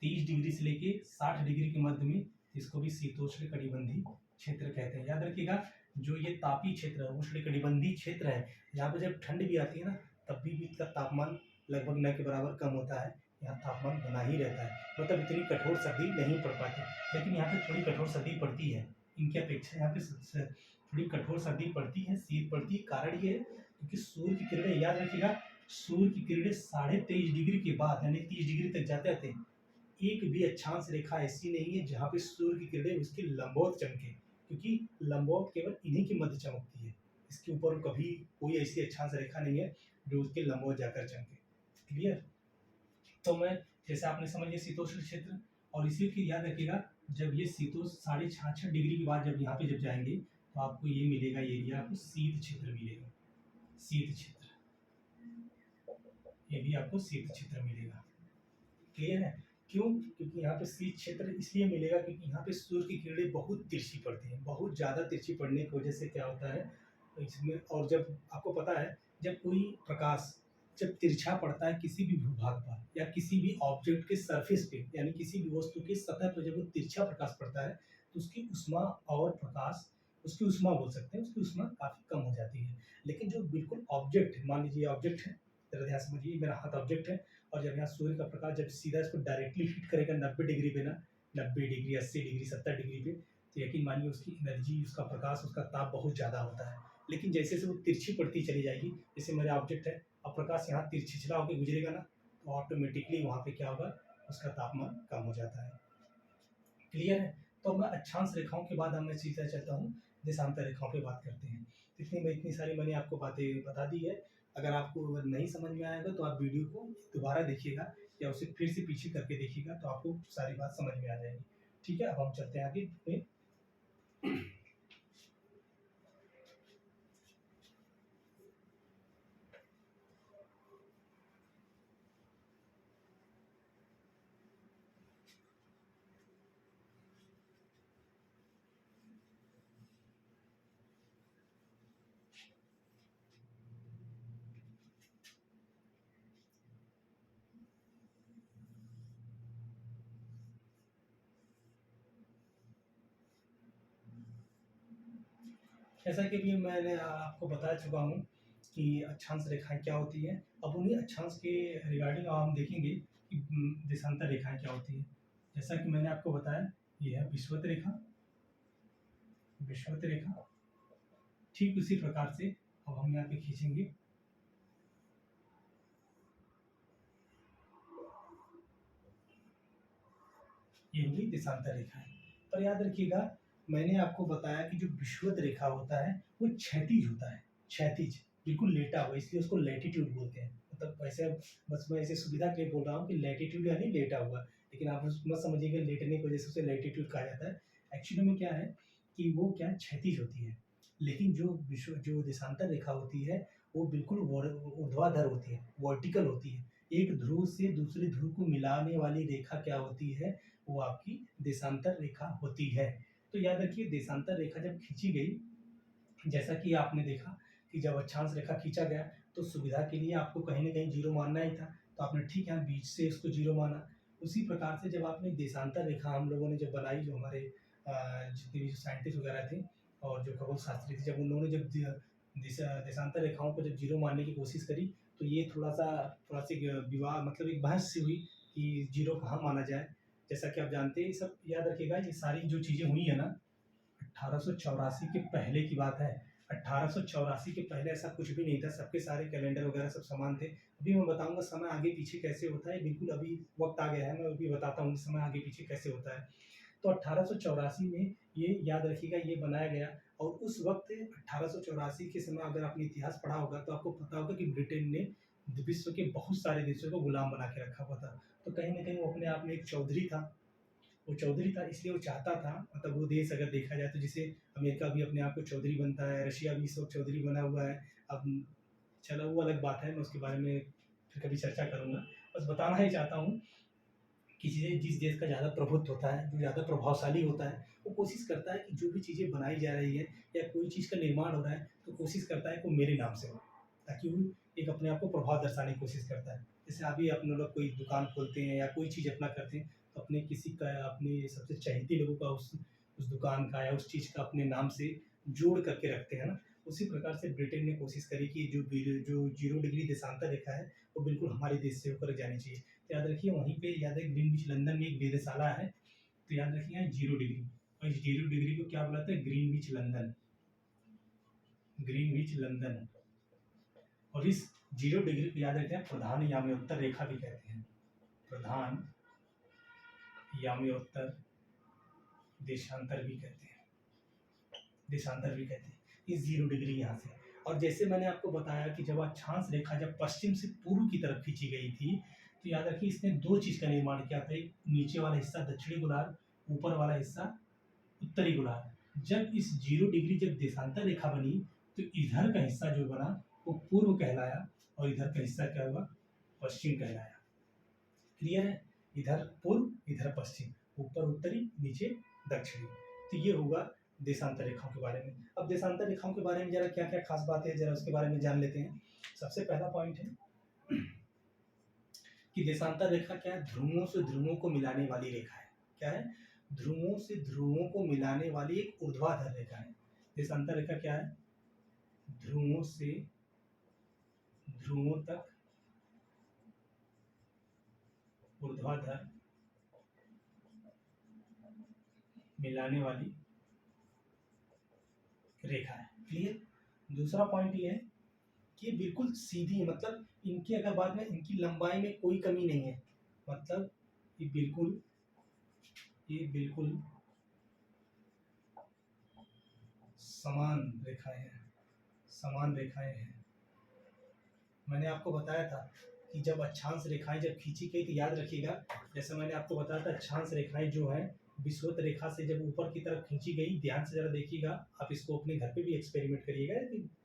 30 डिग्री से लेके 60 डिग्री के मध्य में, इसको भी शीतोष्ण कटिबंधीय क्षेत्र कहते हैं। याद रखिएगा, जो ये तापी क्षेत्र है, उष्ण कटिबंधीय क्षेत्र है, यहाँ पे जब ठंड भी आती है ना, तब भी इसका तापमान लगभग न के बराबर कम होता है। यहाँ तापमान बना ही रहता है, मतलब इतनी कठोर सर्दी नहीं पड़ पाती। लेकिन यहाँ पे थोड़ी कठोर सर्दी पड़ती है, इनकी अपेक्षा यहाँ पे थोड़ी कठोर सर्दी पड़ती है, शीत पड़ती है। कारण ये है क्योंकि सूर्य की किरणें, याद रखिएगा, सूर्य की किरणें 23.5 डिग्री के बाद यानी 30 डिग्री तक जाते थे। एक भी अक्षांश रेखा ऐसी नहीं है जहाँ पे सूर्य की किरणें उसके लंबवत चमके, क्योंकि लंबवत केवल इन्हीं के मध्य चमकती है। इसके ऊपर कभी कोई ऐसी अक्षांश रेखा नहीं है जो उसके लंबवत जाकर चमके। क्लियर? तो मैं, जैसे आपने समझ लिया शीतोष्ण क्षेत्र, और इसी की याद रखिएगा, जब ये शीतोष्ण 66.5 डिग्री के बाद जब यहाँ पे जब जाएंगे, तो आपको ये मिलेगा एरिया, आपको शीत क्षेत्र मिलेगा। शीत क्षेत्र, ये भी आपको शीत क्षेत्र मिलेगा। क्लियर है? क्यों? क्योंकि यहाँ पे शीत क्षेत्र इसलिए मिलेगा क्योंकि यहाँ पे सूर्य की किरणें बहुत तिरछी पड़ती हैं। बहुत ज़्यादा तिरछी पड़ने की वजह से क्या होता है इसमें, और जब आपको पता है, जब कोई प्रकाश जब तिरछा पड़ता है किसी भी भूभाग पर या किसी भी ऑब्जेक्ट के सरफेस पे, यानी किसी भी वस्तु की सतह पर जब वो तिरछा प्रकाश पड़ता है, तो उसकी ऊष्मा और प्रकाश, उसकी ऊष्मा बोल सकते हैं, उसकी ऊष्मा काफ़ी कम हो जाती है। लेकिन जो बिल्कुल ऑब्जेक्ट है, मान लीजिए ऑब्जेक्ट है, ज़रा ध्यान समझिए, मेरा हाथ ऑब्जेक्ट है, और जब यहाँ सूर्य का प्रकाश जब सीधा इसको डायरेक्टली हिट करेगा 90 डिग्री पे ना, 90 डिग्री, 80 डिग्री, 70 डिग्री पे, तो यकीन मानिए उसकी एनर्जी, उसका प्रकाश, उसका ताप बहुत ज़्यादा होता है। लेकिन जैसे जैसे वो तिरछी पड़ती चली जाएगी, जैसे मेरा ऑब्जेक्ट है, अब प्रकाश यहाँ तिरछिछला होकर गुजरेगा ना, तो ऑटोमेटिकली वहाँ पे क्या होगा, उसका तापमान कम हो जाता है। क्लियर है? तो मैं अक्षांश रेखाओं के बाद अब मैं सीधा चलता हूँ देशांतर रेखाओं पे बात करते हैं। इतनी सारी मैंने आपको बातें बता दी है। अगर आपको अगर नहीं समझ में आएगा तो आप वीडियो को दोबारा देखिएगा, या उसे फिर से पीछे करके देखिएगा, तो आपको सारी बात समझ में आ जाएगी। ठीक है, अब हम चलते हैं आगे पे। जैसा कि अभी मैंने आपको बता चुका हूँ कि अक्षांश रेखाएँ क्या होती हैं। अब उन्हीं अक्षांश के रिगार्डिंग अब हम देखेंगे कि देशांतर रेखाएँ क्या होती हैं। जैसा कि मैंने आपको बताया, ये है विषुवत रेखा, विषुवत रेखा। ठीक उसी प्रकार से अब हम यहाँ पे खींचेंगे, ये हुई देशांतर रेखाएँ। पर याद रखिएगा, मैंने आपको बताया कि जो विषुवत रेखा होता है वो क्षैतिज होता है, क्षैतिज, बिल्कुल लेटा हुआ, इसलिए उसको लैटीट्यूड बोलते हैं। मतलब वैसे बस मैं ऐसे सुविधा के लिए बोल रहा हूँ कि लैटीट्यूड यानी लेटा हुआ, लेकिन आप मत समझिएगा लेटने की वजह से उसे लैटीट्यूड कहा जाता है। एक्चुअली में क्या है कि वो क्या है, क्षैतिज होती है। लेकिन जो देशांतर रेखा होती है वो बिल्कुल ऊर्ध्वाधर होती है, वर्टिकल होती है। एक ध्रुव से दूसरे ध्रुव को मिलाने वाली रेखा क्या होती है, वो आपकी देशांतर रेखा होती है। तो याद रखिए, देशांतर रेखा जब खींची गई, जैसा कि आपने देखा कि जब अक्षांश रेखा खींचा गया तो सुविधा के लिए आपको कहीं न कहीं जीरो मानना ही था, तो आपने ठीक है बीच से उसको जीरो माना। उसी प्रकार से जब आपने देशांतर रेखा हम लोगों ने जब बनाई, जो हमारे जितने भी साइंटिस्ट वगैरह थे और जो खगोल शास्त्री थे, जब उन्होंने जब देशांतर रेखाओं को जब जीरो मानने की कोशिश करी, तो ये थोड़ा-सी विवाद, मतलब एक बहस सी हुई कि जीरो कहाँ माना जाए। जैसा कि आप जानते हैं, ये सब याद रखिएगा, ये सारी जो चीज़ें हुई है ना, 1884 के पहले की बात है। 1884 के पहले ऐसा कुछ भी नहीं था, सबके सारे कैलेंडर वगैरह सब समान थे। अभी मैं बताऊँगा समय आगे पीछे कैसे होता है, बिल्कुल अभी वक़्त आ गया है, मैं अभी बताता हूँ समय आगे पीछे कैसे होता है। तो 1884 में ये याद रखिएगा, ये बनाया गया, और उस वक़्त 1884 के समय अगर आपने इतिहास पढ़ा होगा तो आपको पता होगा कि ब्रिटेन ने विश्व के बहुत सारे देशों को गुलाम बना के रखा हुआ था। तो कहीं न कहीं वो अपने आप में एक चौधरी था। वो चौधरी था, इसलिए वो चाहता था, मतलब वो देश अगर देखा जाए तो, जैसे अमेरिका भी अपने आप को चौधरी बनता है, रशिया भी इस वक्त चौधरी बना हुआ है। अब चलो वो अलग बात है, मैं उसके बारे में फिर कभी चर्चा करूँगा। बस बताना ही चाहता हूँ कि जिस देश का ज़्यादा प्रभुत्व होता है, जो ज़्यादा प्रभावशाली होता है, वो कोशिश करता है कि जो भी चीज़ें बनाई जा रही है या कोई चीज़ का निर्माण हो रहा है, तो कोशिश करता है कि वो मेरे नाम से हो, ताकि वो एक अपने आप को प्रभाव दर्शाने की कोशिश करता है। जैसे अभी अपने लोग कोई दुकान खोलते हैं या कोई चीज़ अपना करते हैं, तो अपने किसी का, अपने सबसे चहेते लोगों का उस दुकान का या उस चीज़ का अपने नाम से जोड़ करके रखते हैं ना। उसी प्रकार से ब्रिटेन ने कोशिश करी कि जो 0 डिग्री देशांतर रेखा है, वो बिल्कुल हमारे देश से होकर जानी चाहिए। तो याद रखिए, वहीं पे याद है ग्रीनविच लंदन में एक वेधशाला है, तो याद रखिएगा 0 डिग्री, और इस 0 डिग्री को क्या बुलाते हैं, ग्रीनविच लंदन, ग्रीनविच लंदन। और इस 0 डिग्री को याद रखते हैं प्रधान याम्योत्तर रेखा भी कहते हैं, प्रधान याम्योत्तर देशांतर भी कहते हैं, देशांतर भी कहते हैं, ये 0 डिग्री यहाँ से। और जैसे मैंने आपको बताया कि जब अक्षांश रेखा जब पश्चिम से पूर्व की तरफ खींची गई थी, तो याद रखिए इसने दो चीज़ का निर्माण किया था, एक नीचे वाला हिस्सा दक्षिणी गोलार्ध, ऊपर वाला हिस्सा उत्तरी गोलार्ध। जब इस 0 डिग्री जब देशांतर रेखा बनी, तो इधर का हिस्सा जो बना वो पूर्व कहलाया, और इधर का हिस्सा क्या हुआ, पश्चिम कहलाया। क्लियर है, इधर पूर्व इधर पश्चिम, ऊपर उत्तरी नीचे दक्षिणी। तो ये होगा देशांतर रेखाओं के बारे में। अब देशांतर रेखाओं के बारे में जरा क्या क्या खास बात है, जरा उसके बारे में जान लेते हैं। सबसे पहला पॉइंट है कि देशांतर रेखा क्या है, ध्रुवों से ध्रुवों को मिलाने वाली रेखा है। क्या है, ध्रुवों से ध्रुवों को मिलाने वाली एक ऊर्ध्वाधर रेखा है। देशांतर रेखा क्या है, ध्रुवों से ध्रुवों तक ऊर्ध्वाधर मिलाने वाली रेखा है। क्लियर। दूसरा पॉइंट ये है कि बिल्कुल सीधी है, मतलब इनकी अगर बात में, इनकी लंबाई में कोई कमी नहीं है, मतलब ये बिल्कुल समान रेखाएं हैं, समान रेखाएं हैं। मैंने आपको बताया था कि जब अक्षांश रेखाएं जब खींची गई, तो याद रखिएगा, जैसे मैंने आपको बताया था, अक्षांश रेखाएं जो हैं विषुवत रेखा से जब ऊपर की तरफ खींची गई, ध्यान से जरा देखिएगा, आप इसको अपने घर पे भी एक्सपेरिमेंट करिएगा,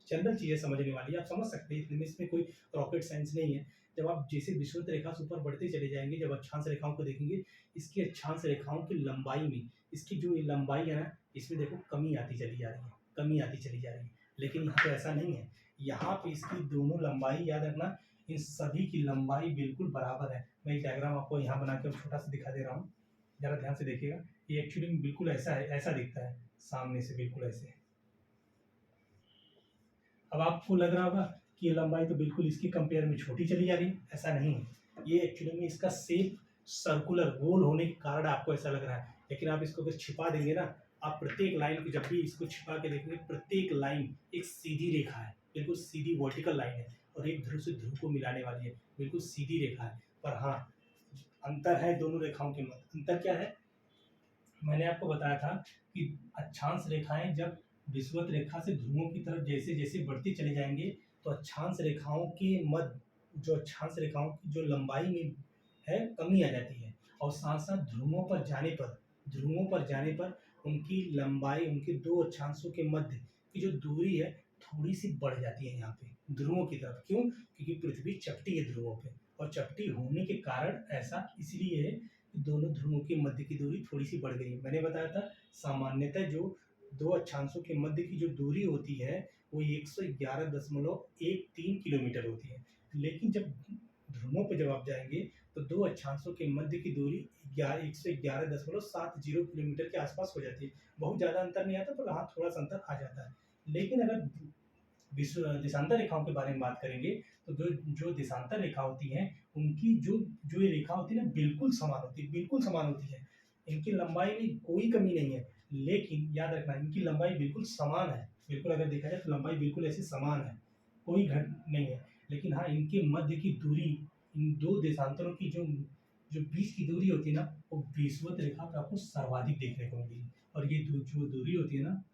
जनरल चीज़ें समझने वाली है, आप समझ सकते हैं, इसमें कोई रॉकेट साइंस नहीं है। जब आप जैसे विषुवत रेखा से ऊपर बढ़ते चले जाएंगे, जब अक्षांश रेखाओं को देखेंगे, इसकी अक्षांश रेखाओं की लंबाई में, इसकी जो ये लंबाई है ना, इसमें देखो कमी आती चली जा रही है, कमी आती चली जा रही है। लेकिन यहाँ पे ऐसा नहीं है, यहाँ पे इसकी दोनों लंबाई, याद रखना, इन सभी की लंबाई बिल्कुल बराबर है। मैं एक डायग्राम आपको यहाँ बना के छोटा सा दिखा दे रहा हूँ, ज़रा ध्यान से देखिएगा। ये एक्चुअली में बिल्कुल ऐसा है, ऐसा दिखता है सामने से, बिल्कुल ऐसे। अब आपको लग रहा होगा कि ये लंबाई तो बिल्कुल इसकी कंपेयर में छोटी चली जा रही है, ऐसा नहीं है। ये एक्चुअली में इसका शेप सर्कुलर गोल होने के कारण आपको ऐसा लग रहा है, लेकिन आप इसको अगर छिपा देंगे ना, आप प्रत्येक लाइन को जब भी इसको छिपा के देखेंगे, प्रत्येक लाइन एक सीधी रेखा है, बिल्कुल सीधी वर्टिकल लाइन है, और एक ध्रुव से ध्रुव को मिलाने वाली है, बिल्कुल सीधी रेखा है। पर हाँ, अंतर है दोनों रेखाओं के मध्य। अंतर क्या है? मैंने आपको बताया था कि अक्षांश रेखाएं जब विषुवत रेखा से ध्रुवों की तरफ जैसे जैसे बढ़ती चले जाएंगे, तो अक्षांश रेखाओं के मध्य, जो अक्षांश रेखाओं की जो लंबाई में है, कमी आ जाती है, और साथ साथ ध्रुवों पर जाने पर उनकी लंबाई, उनके दो अक्षांशों के मध्य की जो दूरी है, थोड़ी सी बढ़ जाती है यहाँ पे ध्रुवों की तरफ। क्यों? क्योंकि पृथ्वी चपटी है ध्रुवों पे, और चपटी होने के कारण ऐसा इसलिए है, दोनों ध्रुवों के मध्य की दूरी थोड़ी सी बढ़ गई है। मैंने बताया था सामान्यतः जो दो अक्षांशों के मध्य की जो दूरी होती है वो 111.13 किलोमीटर होती है, लेकिन जब ध्रुवों पर जब आप जाएंगे तो दो अक्षांशों के मध्य की दूरी 111.70 किलोमीटर के आसपास हो जाती है। बहुत ज़्यादा अंतर नहीं आता, पर हाँ थोड़ा सा अंतर आ जाता है। लेकिन अगर विश्व देशांतर रेखाओं के बारे में बात करेंगे, तो जो जो देशांतर रेखा होती हैं, उनकी जो जो ये रेखा होती है ना, बिल्कुल समान होती है। इनकी लंबाई में कोई कमी नहीं है, लेकिन याद रखना इनकी लंबाई बिल्कुल समान है। बिल्कुल अगर देखा जाए तो लंबाई बिल्कुल ऐसी समान है, कोई घट नहीं है। लेकिन हाँ, इनके मध्य की दूरी, इन दो देशांतरों की जो जो बीच की दूरी होती है ना, वो विषुवत रेखा पर आपको सर्वाधिक देखने को मिलेगी। और ये जो दूरी होती है ना,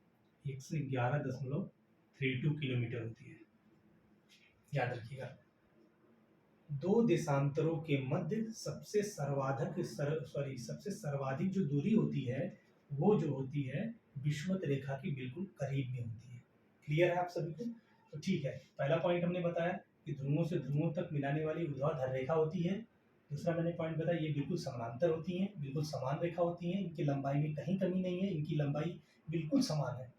111.32 किलोमीटर होती है। याद रखिएगा, दो देशांतरों के मध्य सबसे सर्वाधिक जो दूरी होती है, वो जो होती है विषुवत रेखा के बिल्कुल करीब में होती है। क्लियर है आप सभी को? तो ठीक है, पहला पॉइंट हमने बताया कि ध्रुवों से ध्रुवों तक मिलाने वाली ऊर्ध्वाधर रेखा होती है। दूसरा मैंने पॉइंट बताया, ये बिल्कुल समानांतर होती हैं, बिल्कुल समान रेखा होती हैं, इनकी लंबाई में कहीं कमी नहीं है, इनकी लंबाई बिल्कुल समान है।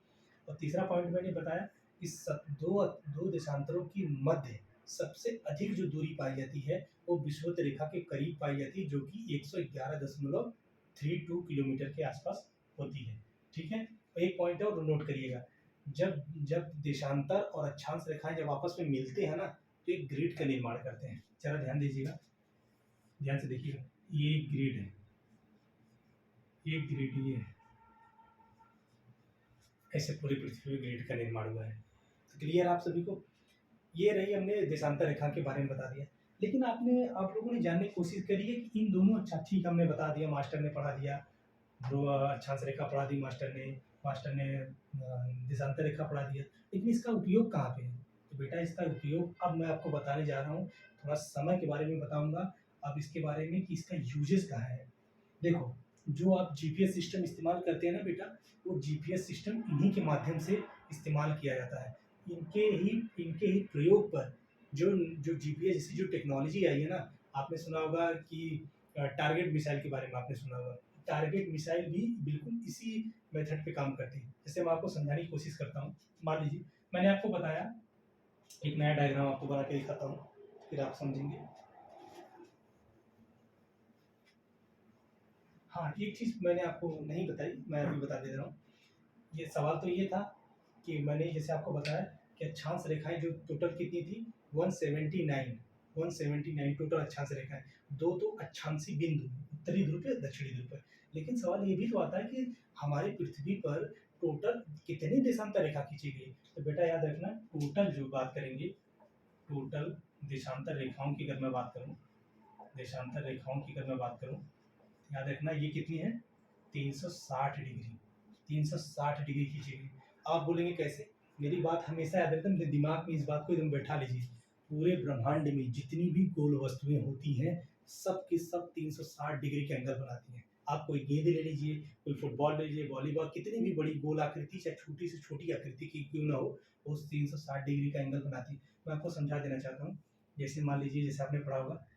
और तीसरा पॉइंट मैंने बताया, इस दो दो देशांतरों की मध्य सबसे अधिक जो दूरी पाई जाती है, वो विषुवत रेखा के करीब पाई जाती है, जो कि 111.32 किलोमीटर के आसपास होती है। ठीक है, तो एक पॉइंट है और नोट करिएगा, जब जब देशांतर और अक्षांश रेखाएं जब आपस में मिलते हैं ना, तो एक ग्रिड का निर्माण करते हैं। जरा ध्यान दीजिएगा, ध्यान से देखिएगा, ये एक ग्रिड है, ये है, ऐसे पूरी पृथ्वी में ग्रिड का निर्माण हुआ है। तो क्लियर आप सभी को? ये रही, हमने देशांतर रेखा के बारे में बता दिया। लेकिन आप लोगों ने जानने की कोशिश करी है कि इन दोनों, अच्छा ठीक हमने बता दिया, मास्टर ने पढ़ा दिया, ध्रुव अक्षांश रेखा पढ़ा दी मास्टर ने देशांतर रेखा पढ़ा दिया, लेकिन इसका उपयोग कहाँ पे है? तो बेटा इसका उपयोग अब मैं आपको बताने जा रहा हूँ, थोड़ा समय के बारे में बताऊंगा अब इसके बारे में कि इसका यूजेस कहाँ है। देखो, जो आप जीपीएस सिस्टम इस्तेमाल करते हैं ना बेटा, वो जीपीएस सिस्टम इन्हीं के माध्यम से इस्तेमाल किया जाता है। इनके ही प्रयोग पर जो जो जीपीएस जैसी जो टेक्नोलॉजी आई है ना, आपने सुना होगा कि टारगेट मिसाइल के बारे में आपने सुना होगा। टारगेट मिसाइल भी बिल्कुल इसी मेथड पे काम करती है। जैसे मैं आपको समझाने की कोशिश करता हूँ। मान लीजिए मैंने आपको बताया, एक नया डायग्राम आपको बना के दिखाता हूँ, फिर आप समझेंगे। हाँ, एक चीज़ मैंने आपको नहीं बताई, मैं अभी बता दे रहा हूँ। ये सवाल तो ये था कि मैंने जैसे आपको बताया कि अक्षांश रेखाएं जो टोटल कितनी थी, 179 टोटल अक्षांश रेखाएं, दो तो अक्षांशी बिंदु, उत्तरी ध्रुव पे दक्षिणी ध्रुव पर। लेकिन सवाल ये भी तो आता है कि हमारी पृथ्वी पर टोटल कितनी देशांतर रेखा खींची गई? तो बेटा याद रखना, टोटल जो बात करेंगे, टोटल देशांतर रेखाओं की अगर मैं बात करूँ, याद रखना ये कितनी है, 360 डिग्री, 360 डिग्री खींची गई। आप बोलेंगे कैसे? मेरी बात हमेशा याद रखना, मेरे दिमाग में इस बात को एकदम बैठा लीजिए। पूरे ब्रह्मांड में जितनी भी गोल वस्तुएं होती हैं, सब की सब 360 डिग्री के एंगल बनाती हैं। आप कोई गेंद ले लीजिए, कोई फुटबॉल ले लीजिए, वॉलीबॉल, कितनी भी बड़ी गोल आकृति चाहे छोटी से छोटी आकृति की क्यों ना हो, वो 360 डिग्री का एंगल बनाती है। मैं आपको समझा देना चाहता हूँ। जैसे मान लीजिए, जैसे आपने पढ़ा होगा,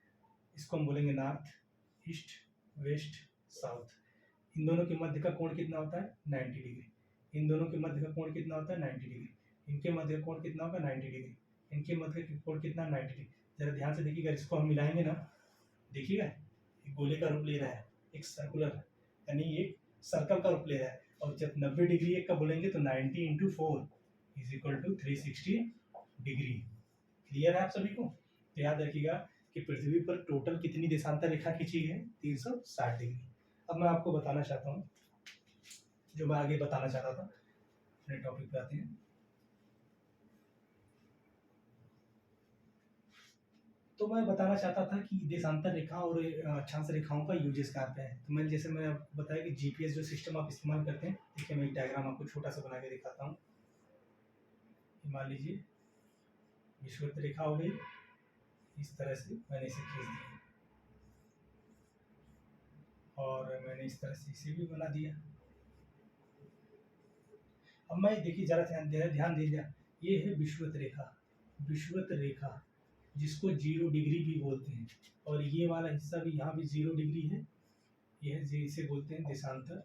इसको हम बोलेंगे नॉर्थ, ईस्ट, वेस्ट, साउथ। इन दोनों के मध्य का कोण कितना होता है? 90 डिग्री। इन दोनों के मध्य का कोण कितना होता है? 90 डिग्री। इनके मध्य का कोण कितना होगा? 90 डिग्री। इनके मध्य का कोण कितना? 90 डिग्री। जरा ध्यान से देखिएगा, इसको हम मिलाएंगे ना, देखिएगा एक गोले का रूप ले रहा है, एक सर्कुलर, यानी एक सर्कल का रूप ले रहा है। और जब 90 डिग्री एक का बोलेंगे तो 90 × 4 = 360 डिग्री। क्लियर है आप सभी को? तो याद रखिएगा कि पृथ्वी पर टोटल कितनी देशांतर रेखा खींची है? 360 डिग्री। अब मैं आपको बताना चाहता हूँ, जो मैं आगे बताना चाहता था, अपने टॉपिक पे आते हैं। तो मैं बताना चाहता था कि देशांतर रेखा और अक्षांश रेखाओं का यूजेस कहाँ पे है। तो मैं जैसे मैं आपको बताया कि जीपीएस जो सिस्टम आप इस्तेमाल करते हैं, देखिए मैं एक डायग्राम आपको छोटा सा बना के दिखाता हूँ। मान लीजिए विषुवत रेखा हो गई, इस तरह से मैंने इसे खींच दिया और मैंने इस तरह से इसे भी बना दिया। अब मैं देखिए जरा ध्यान दीजिए, ये है विषुवत रेखा, विषुवत रेखा जिसको 0 डिग्री भी बोलते हैं, और ये वाला हिस्सा भी यहाँ भी 0 डिग्री है, यह इसे बोलते हैं देशांतर,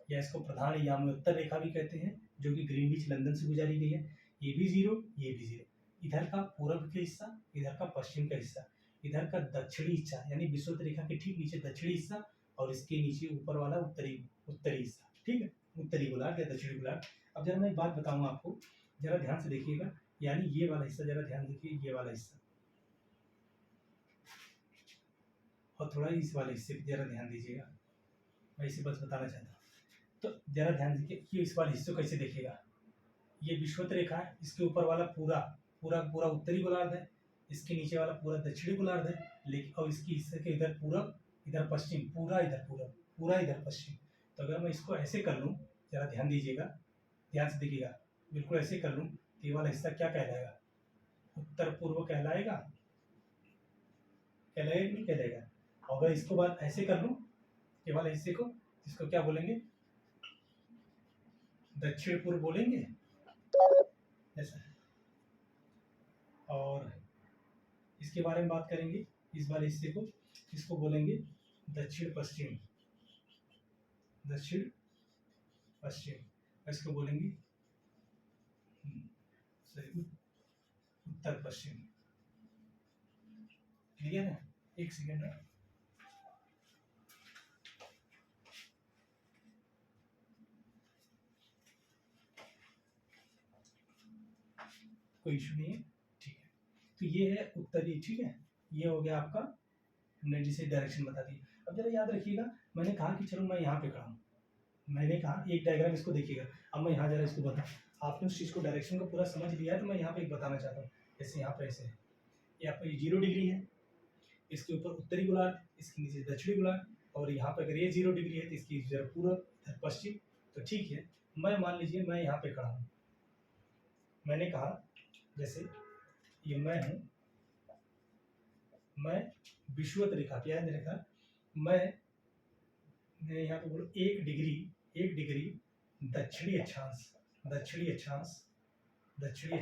या इसको प्रधान याम्योत्तर रेखा भी कहते हैं, जो कि ग्रीनविच लंदन से गुजारी गई है। ये भी 0, ये भी 0, इधर का पूर्व का हिस्सा, इधर का पश्चिम का हिस्सा, इधर का दक्षिणी हिस्सा यानी विषुवत रेखा के ठीक नीचे दक्षिणी हिस्सा, और इसके नीचे ऊपर वाला उत्तरी हिस्सा, ठीक है, उत्तरी गोलार्ध या दक्षिणी गोलार्ध। अब जरा मैं एक बात बताऊंगा आपको, जरा ध्यान से देखिएगा, यानी ये वाला हिस्सा जरा ध्यान देखिए, ये वाला हिस्सा, और थोड़ा इस वाले हिस्से पर जरा ध्यान दीजिएगा, मैं इसे बस बताना चाहता हूँ। तो जरा ध्यान दीजिए कि इस वाले हिस्से को कैसे देखिएगा, ये विषुवत रेखा है, इसके ऊपर वाला पूरा पूरा पूरा उत्तरी गोलार्ध है, इसके नीचे वाला पूरा दक्षिणी गोलार्ध है, लेकिन और इसकी हिस्से के इधर पूरब, इधर पश्चिम, पूरा इधर पूरब, पूरा इधर पश्चिम। तो अगर मैं इसको ऐसे कर लूँ, जरा ध्यान दीजिएगा, ध्यान से देखिएगा, बिल्कुल ऐसे कर लूँ तो ये वाला हिस्सा क्या कहलाएगा? उत्तर पूर्व कहलाएगा, कहलाएगा कि नहीं कहलाएगा? अगर इसको बात ऐसे कर लूँ, ये वाले हिस्से को, इसको क्या बोलेंगे? दक्षिण पूर्व बोलेंगे, ऐसा। और इसके बारे में बात करेंगे, इस वाले हिस्से को, इसको बोलेंगे दक्षिण पश्चिम, दक्षिण पश्चिम, इसको बोलेंगे उत्तर पश्चिम। क्लियर है? एक सेकेंड है, कोई इशू नहीं है, ठीक है। तो ये है उत्तरी, ठीक है, ये हो गया आपका, हमने जिसे डायरेक्शन बता दी। अब जरा याद रखिएगा, मैंने कहा कि चलो मैं यहाँ पे खड़ा हूँ, मैंने कहा एक डायग्राम इसको देखिएगा, अब मैं यहाँ जरा इसको बता, आपने उस चीज़ को डायरेक्शन को पूरा समझ लिया है, तो मैं यहाँ पे एक बताना चाहता हूँ। जैसे यहाँ पे ऐसे है, ये आपका 0 डिग्री है, इसके ऊपर उत्तरी गोलार्ध, इसके नीचे दक्षिणी गोलार्ध, और यहाँ पे अगर ये 0 डिग्री है तो इसकी इधर पूर्व, इधर पश्चिम। तो ठीक है, मैं मान लीजिए मैं यहाँ पे खड़ा हूँ, मैंने कहा जैसे ये मैं हूँ, मैं विषुवत रेखा पे, याद रेखा, मैं यहाँ पे बोलो 1 डिग्री दक्षिणी अक्षांश, दक्षिणी अक्षांश, दक्षिणी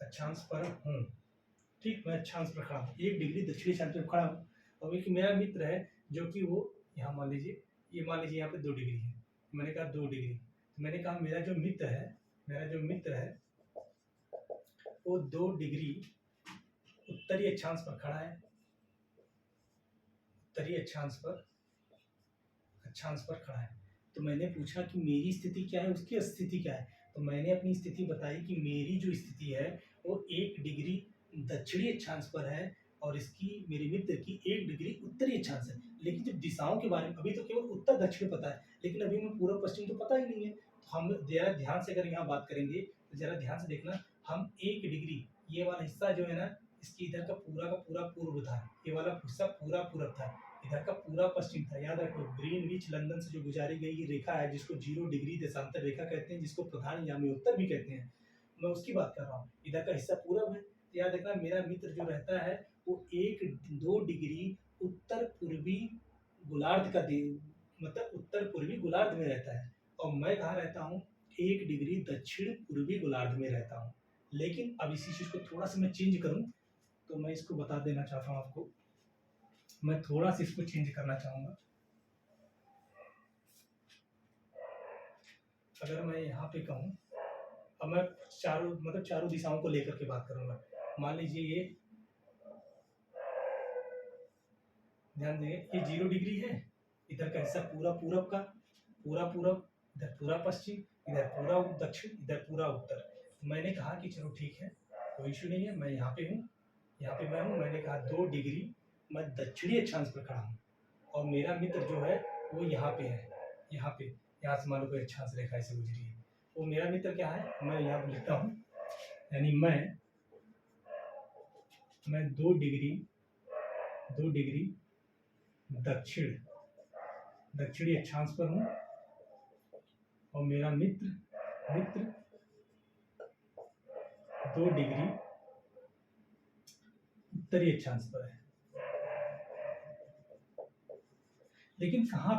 अक्षांश पर हूँ, ठीक, मैं अक्षांश पर खड़ा हूँ, 1 डिग्री दक्षिणी अक्षांश पर खड़ा हूँ। और एक मेरा मित्र है जो कि वो यहाँ मान लीजिए, ये मान लीजिए यहाँ पे 2 डिग्री है, मैंने कहा 2 डिग्री, मैंने कहा मेरा जो मित्र है वो 2 डिग्री उत्तरी अक्षांश पर खड़ा है, उत्तरी अक्षांश पर खड़ा है। तो मैंने पूछा कि मेरी स्थिति क्या है, उसकी स्थिति क्या है। तो मैंने अपनी स्थिति बताई कि मेरी जो स्थिति है वो 1 डिग्री दक्षिणी अक्षांश पर है, और इसकी, मेरे मित्र की 1 डिग्री उत्तरी अक्षांश है। लेकिन जब दिशाओं के बारे में, अभी तो केवल उत्तर दक्षिण पता है, लेकिन अभी हमें पूर्व पश्चिम तो पता ही नहीं है। तो हम जरा ध्यान से अगर यहाँ बात करेंगे तो जरा ध्यान से देखना, हम 1 डिग्री, ये वाला हिस्सा जो है ना, इसकी इधर का पूरा पूर्व था, ये वाला हिस्सा पूरा पूरब था, इधर का पूरा पश्चिम था। याद रखो, ग्रीनविच लंदन से जो गुजारी गई ये रेखा है, जिसको 0 डिग्री देशांतर रेखा कहते हैं, जिसको प्रधान याम्योत्तर भी कहते हैं, मैं उसकी बात कर रहा हूँ। इधर का हिस्सा पूरब है, तो याद रखना मेरा मित्र जो रहता है वो 2 डिग्री उत्तर पूर्वी गोलार्ध का मतलब उत्तर पूर्वी गोलार्ध में रहता है, और मैं कहाँ रहता हूँ? 1 डिग्री दक्षिण पूर्वी गोलार्ध में रहता हूँ। लेकिन अब इसी चीज़ को थोड़ा सा मैं चेंज करूँ, तो मैं इसको बता देना चाहता हूँ आपको, मैं थोड़ा सा इसको चेंज करना चाहूँगा। अगर मैं यहाँ पे कहूँ, अब मैं चारों दिशाओं को लेकर के बात करूँगा। मान लीजिए ये, ध्यान दें, ये 0 डिग्री है, इधर का हिस्सा पूरा पूरब, इधर पूरा पश्चिम, इधर पूरा दक्षिण, इधर पूरा उत्तर। मैंने कहा कि चलो ठीक है, कोई इशू नहीं है, मैं यहाँ पे हूँ, यहाँ पे मैं हूँ। मैंने कहा 2 डिग्री मैं दक्षिणी अक्षांश पर खड़ा हूँ और मेरा मित्र जो है वो यहाँ पे है, यहाँ पे, यहाँ से मान लो कोई अक्षांश रेखा ऐसे गुजरी है। वो मेरा मित्र क्या है, मैं यहाँ पर लिखता हूँ, यानी मैं 2 डिग्री दक्षिणी अक्षांश पर हूँ और मेरा मित्र 2 डिग्री उत्तरी अक्षांश पर है। लेकिन कहाँ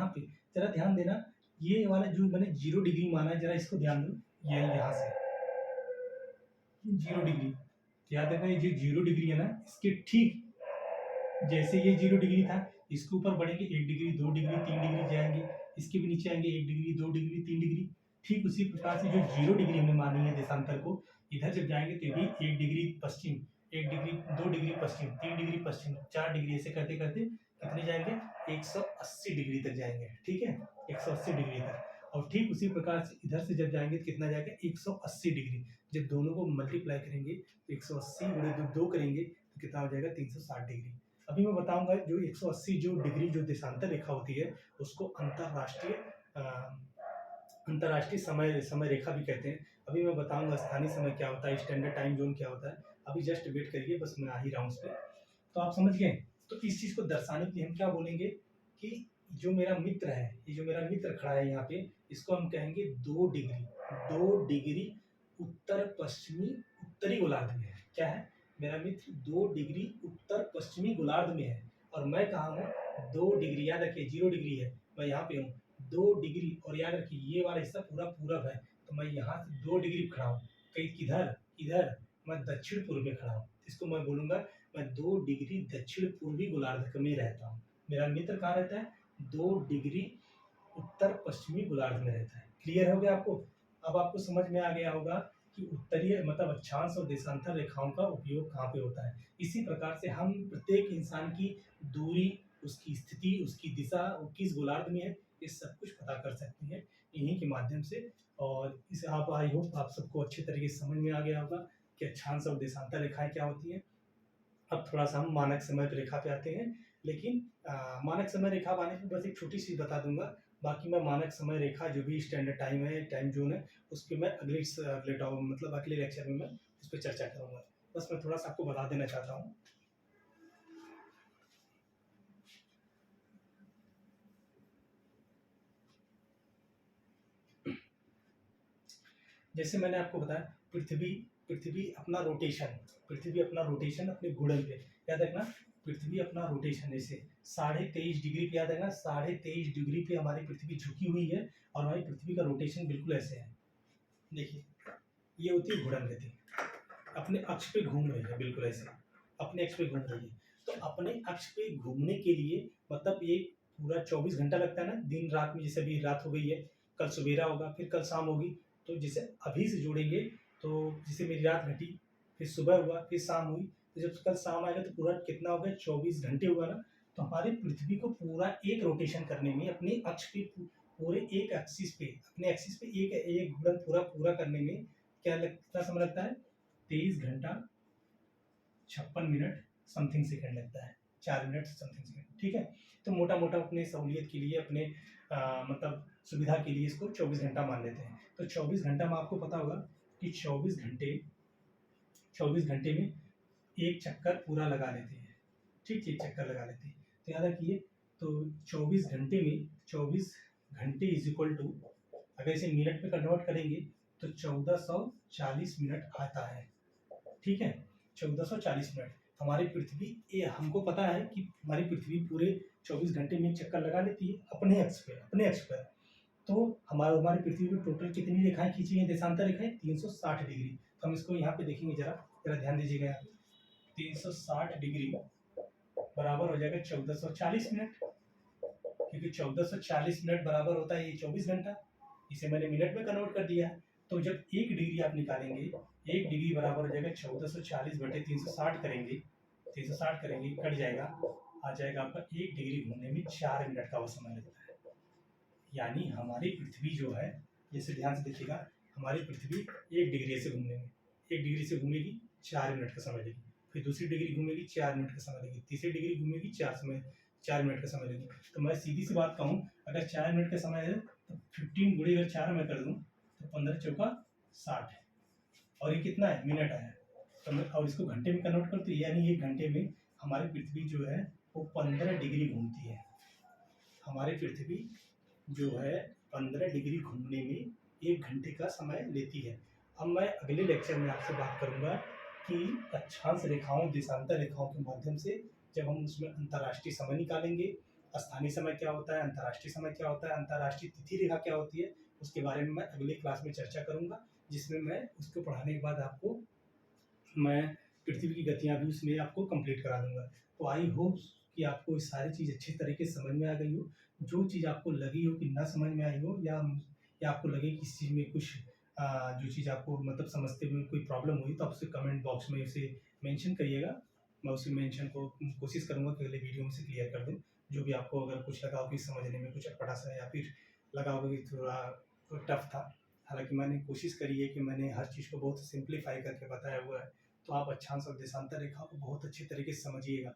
पे जरा ध्यान देना, ये वाला जो मैंने 0 डिग्री माना है, जरा इसको ध्यान दो, ये यहाँ से 0 डिग्री, याद रखना ये जो 0 डिग्री है ना, इसके ठीक जैसे ये 0 डिग्री था, इसके ऊपर बढ़ेंगे 1 डिग्री 2 डिग्री 3 डिग्री जाएंगे, इसके भी नीचे आएंगे 1 डिग्री 2 डिग्री 3 डिग्री। ठीक उसी प्रकार से जो 0 डिग्री हमने मानी है देशांतर को, इधर जब जाएंगे तो भी 1 डिग्री पश्चिम, 1 डिग्री 2 डिग्री पश्चिम, 3 डिग्री पश्चिम, 4 डिग्री, ऐसे करते करते कितने जाएंगे, 180 डिग्री तक जाएंगे। ठीक है, 180 डिग्री तक। और ठीक उसी प्रकार से इधर से जब जाएंगे तो कितना जाएगा, 180 डिग्री। जब दोनों को मल्टीप्लाई करेंगे तो 180 गुणे 2 करेंगे तो कितना हो जाएगा, 360 डिग्री। अभी मैं बताऊंगा जो 180 जो डिग्री जो देशांतर रेखा होती है उसको अंतरराष्ट्रीय समय रेखा भी कहते हैं। अभी मैं बताऊंगा स्थानीय समय क्या होता है, स्टैंडर्ड टाइम जोन क्या होता है। अभी जस्ट वेट करिए, बस मैं आ ही रहा हूँ उस पर। तो आप समझ गए। तो इस चीज़ को दर्शाने के लिए हम क्या बोलेंगे कि जो मेरा मित्र है, ये जो मेरा मित्र खड़ा है यहाँ पे, इसको हम कहेंगे 2 डिग्री उत्तर पश्चिमी उत्तरी गोलार्ध में है। क्या है, मेरा मित्र 2 डिग्री उत्तर पश्चिमी गोलार्ध में है और मैं कहाँ हूँ, 2 डिग्री, याद रखिए 0 डिग्री है, मैं यहाँ पे हूँ 2 डिग्री, और याद रखिए ये वाला हिस्सा पूरा पूरब है, तो मैं यहाँ से 2 डिग्री खड़ा हूँ। कहीं किधर, इधर मैं दक्षिण पूर्व में खड़ा हूँ, इसको मैं बोलूँगा मैं 2 डिग्री दक्षिण पूर्वी गोलार्ध में रहता हूँ। मेरा मित्र कहाँ रहता है, 2 डिग्री उत्तर पश्चिमी गोलार्ध में रहता है। क्लियर हो गया आपको। अब आपको समझ में आ गया होगा कि उत्तरीय मतलब अक्षांश और देशांतर रेखाओं का उपयोग कहाँ पे होता है। इसी प्रकार से हम प्रत्येक इंसान की दूरी, उसकी स्थिति, उसकी दिशा, वो किस गोलार्ध में है, ये सब कुछ पता कर सकते हैं इन्हीं के माध्यम से। और इसे आप, आई होप आप सबको अच्छे तरीके से समझ में आ गया होगा कि अक्षांश और देशांतर रेखाएं क्या होती हैं। अब थोड़ा सा हम मानक समय रेखा पे आते हैं, लेकिन मानक समय रेखा आने पर बस एक छोटी सी बता दूंगा। बाकी मैं मानक समय रेखा जो भी स्टैंडर्ड टाइम है, टाइम जोन है, उस पर मैं अगले लेक्चर में मैं उस पर चर्चा करूंगा। बस मैं थोड़ा सा आपको बता देना चाहता हूँ। जैसे मैंने आपको बताया, पृथ्वी अपना रोटेशन अपने घूर्णन पे, याद रखना, पृथ्वी अपना रोटेशन जैसे 23.5 डिग्री पे, याद रखना 23.5 डिग्री पे हमारी पृथ्वी झुकी हुई है और हमारी पृथ्वी का रोटेशन बिल्कुल ऐसे है। देखिए ये होती है घूर्णन गति, अपने अक्ष पे घूम रही है, बिल्कुल ऐसे अपने अक्ष पे घूम रही है। तो अपने अक्ष पे घूमने के लिए मतलब एक पूरा 24 घंटा लगता है ना, दिन रात में। जैसे अभी रात हो गई है, कल सवेरा होगा, फिर कल शाम होगी, तो जैसे अभी से जोड़ेंगे तो जैसे मेरी रात घटी, फिर सुबह हुआ, फिर शाम हुई, तो जब कल शाम आएगा तो पूरा कितना हो गया, 24 घंटे हुआ ना। तो हमारी पृथ्वी को पूरा एक रोटेशन करने में, अपने अक्ष पे पूरे एक एक्सिस पे, अपने एक्सिस पे एक घूर्णन पूरा करने में कितना समय लगता है, 23 घंटा 56 मिनट समथिंग सेकंड लगता है, 4 मिनट समथिंग सेकंड। ठीक है, तो मोटा मोटा अपने सहूलियत के लिए, अपने मतलब सुविधा के लिए इसको 24 घंटा मान लेते हैं। तो 24 घंटा में आपको पता होगा कि 24 घंटे में एक चक्कर पूरा लगा लेते हैं। ठीक, एक चक्कर लगा लेते हैं। तो याद रखिए, तो 24 घंटे में 24 घंटे इज इक्वल टू, अगर इसे मिनट में कन्वर्ट करेंगे तो 1440 मिनट आता है। ठीक है, 1440 मिनट। हमारी पृथ्वी, ये हमको पता है कि हमारी पृथ्वी पूरे 24 घंटे में एक चक्कर लगा लेती है अपने अक्ष पर। तो हमारी पृथ्वी पर टोटल कितनी रेखाएं खींची हैं, देशांतर रेखाएं 360 डिग्री। तो हम इसको यहाँ पे देखेंगे, जरा ध्यान दीजिएगा यहाँ पे। 360 डिग्री बराबर हो जाएगा 1440 मिनट, क्योंकि 1440 मिनट बराबर होता है ये 24 घंटा। इसे मैंने मिनट में कन्वर्ट कर दिया है। तो जब 1 डिग्री आप निकालेंगे, 1 डिग्री बराबर हो जाएगा 1440 बटे 360 करेंगे, 360 करेंगे, कट जाएगा, आ जाएगा आपका 1 डिग्री घूमने में 4 मिनट का वो समय लगता है। यानी हमारी पृथ्वी जो है, जैसे ध्यान से देखिएगा, हमारी पृथ्वी 1 डिग्री से घूमने में, 1 डिग्री से घूमेगी 4 मिनट का समय लेगी, फिर दूसरी डिग्री घूमेगी 4 मिनट का समय लेगी, तीसरी डिग्री घूमेगी 4 मिनट का समय लेगी। तो मैं सीधी सी बात कहूँ, अगर 4 मिनट का समय है तो 15 गुणे अगर 4 मैं कर दूँ तो 15 चौका 60 है, और ये कितना है, मिनट है। तो मैं और इसको घंटे में कन्वर्ट करते हैं, यानी 1 घंटे में हमारी पृथ्वी जो है वो 15 डिग्री घूमती है। हमारी पृथ्वी जो है 15 डिग्री घूमने में 1 घंटे का समय लेती है। अब मैं अगले लेक्चर में आपसे बात करूंगा कि अक्षांश रेखाओं, देशांतर रेखाओं के माध्यम से जब हम उसमें अंतर्राष्ट्रीय समय निकालेंगे, स्थानीय समय क्या होता है, अंतर्राष्ट्रीय समय क्या होता है, अंतर्राष्ट्रीय तिथि रेखा क्या होती है, उसके बारे में मैं अगले क्लास में चर्चा करूंगा, जिसमें मैं उसको पढ़ाने के बाद आपको मैं पृथ्वी की गतियाँ भी उसमें आपको कंप्लीट करा दूंगा। तो आई होप कि आपको ये सारी चीज़ अच्छी तरीके से समझ में आ गई हो। जो चीज़ आपको लगी हो कि ना समझ में आई हो, या आपको लगे कि इस चीज़ में कुछ जो चीज़ आपको मतलब समझते हुए कोई प्रॉब्लम हुई, तो आप उसे कमेंट बॉक्स में उसे मेंशन करिएगा। मैं उसी मेंशन को कोशिश करूँगा कि अगले वीडियो में से क्लियर कर दूँ। जो भी आपको अगर कुछ लगा हो कि समझने में कुछ अटपटा सा, या फिर लगा हो कि थोड़ा टफ था, हालाँकि मैंने कोशिश करी है कि मैंने हर चीज़ को बहुत सिंप्लीफाई करके बताया हुआ है। तो आप अक्षांश और देशांतर रेखा को बहुत अच्छे तरीके से समझिएगा।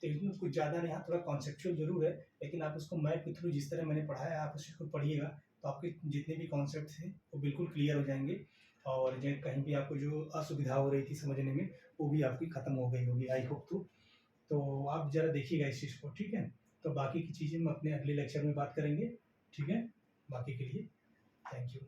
तो इसमें कुछ ज़्यादा नहीं, हाँ थोड़ा कॉन्सेप्चुअल जरूर है, लेकिन आप उसको मैप के थ्रू जिस तरह मैंने पढ़ाया है आप उसको पढ़िएगा, तो आपके जितने भी कॉन्सेप्ट थे वो बिल्कुल क्लियर हो जाएंगे, और जो कहीं भी आपको जो असुविधा हो रही थी समझने में वो भी आपकी ख़त्म हो गई होगी, आई होप। तो आप ज़रा देखिएगा इस चीज़ को, ठीक है। तो बाकी की चीज़ें हम अपने अगले लेक्चर में बात करेंगे, ठीक है। बाकी के लिए थैंक यू।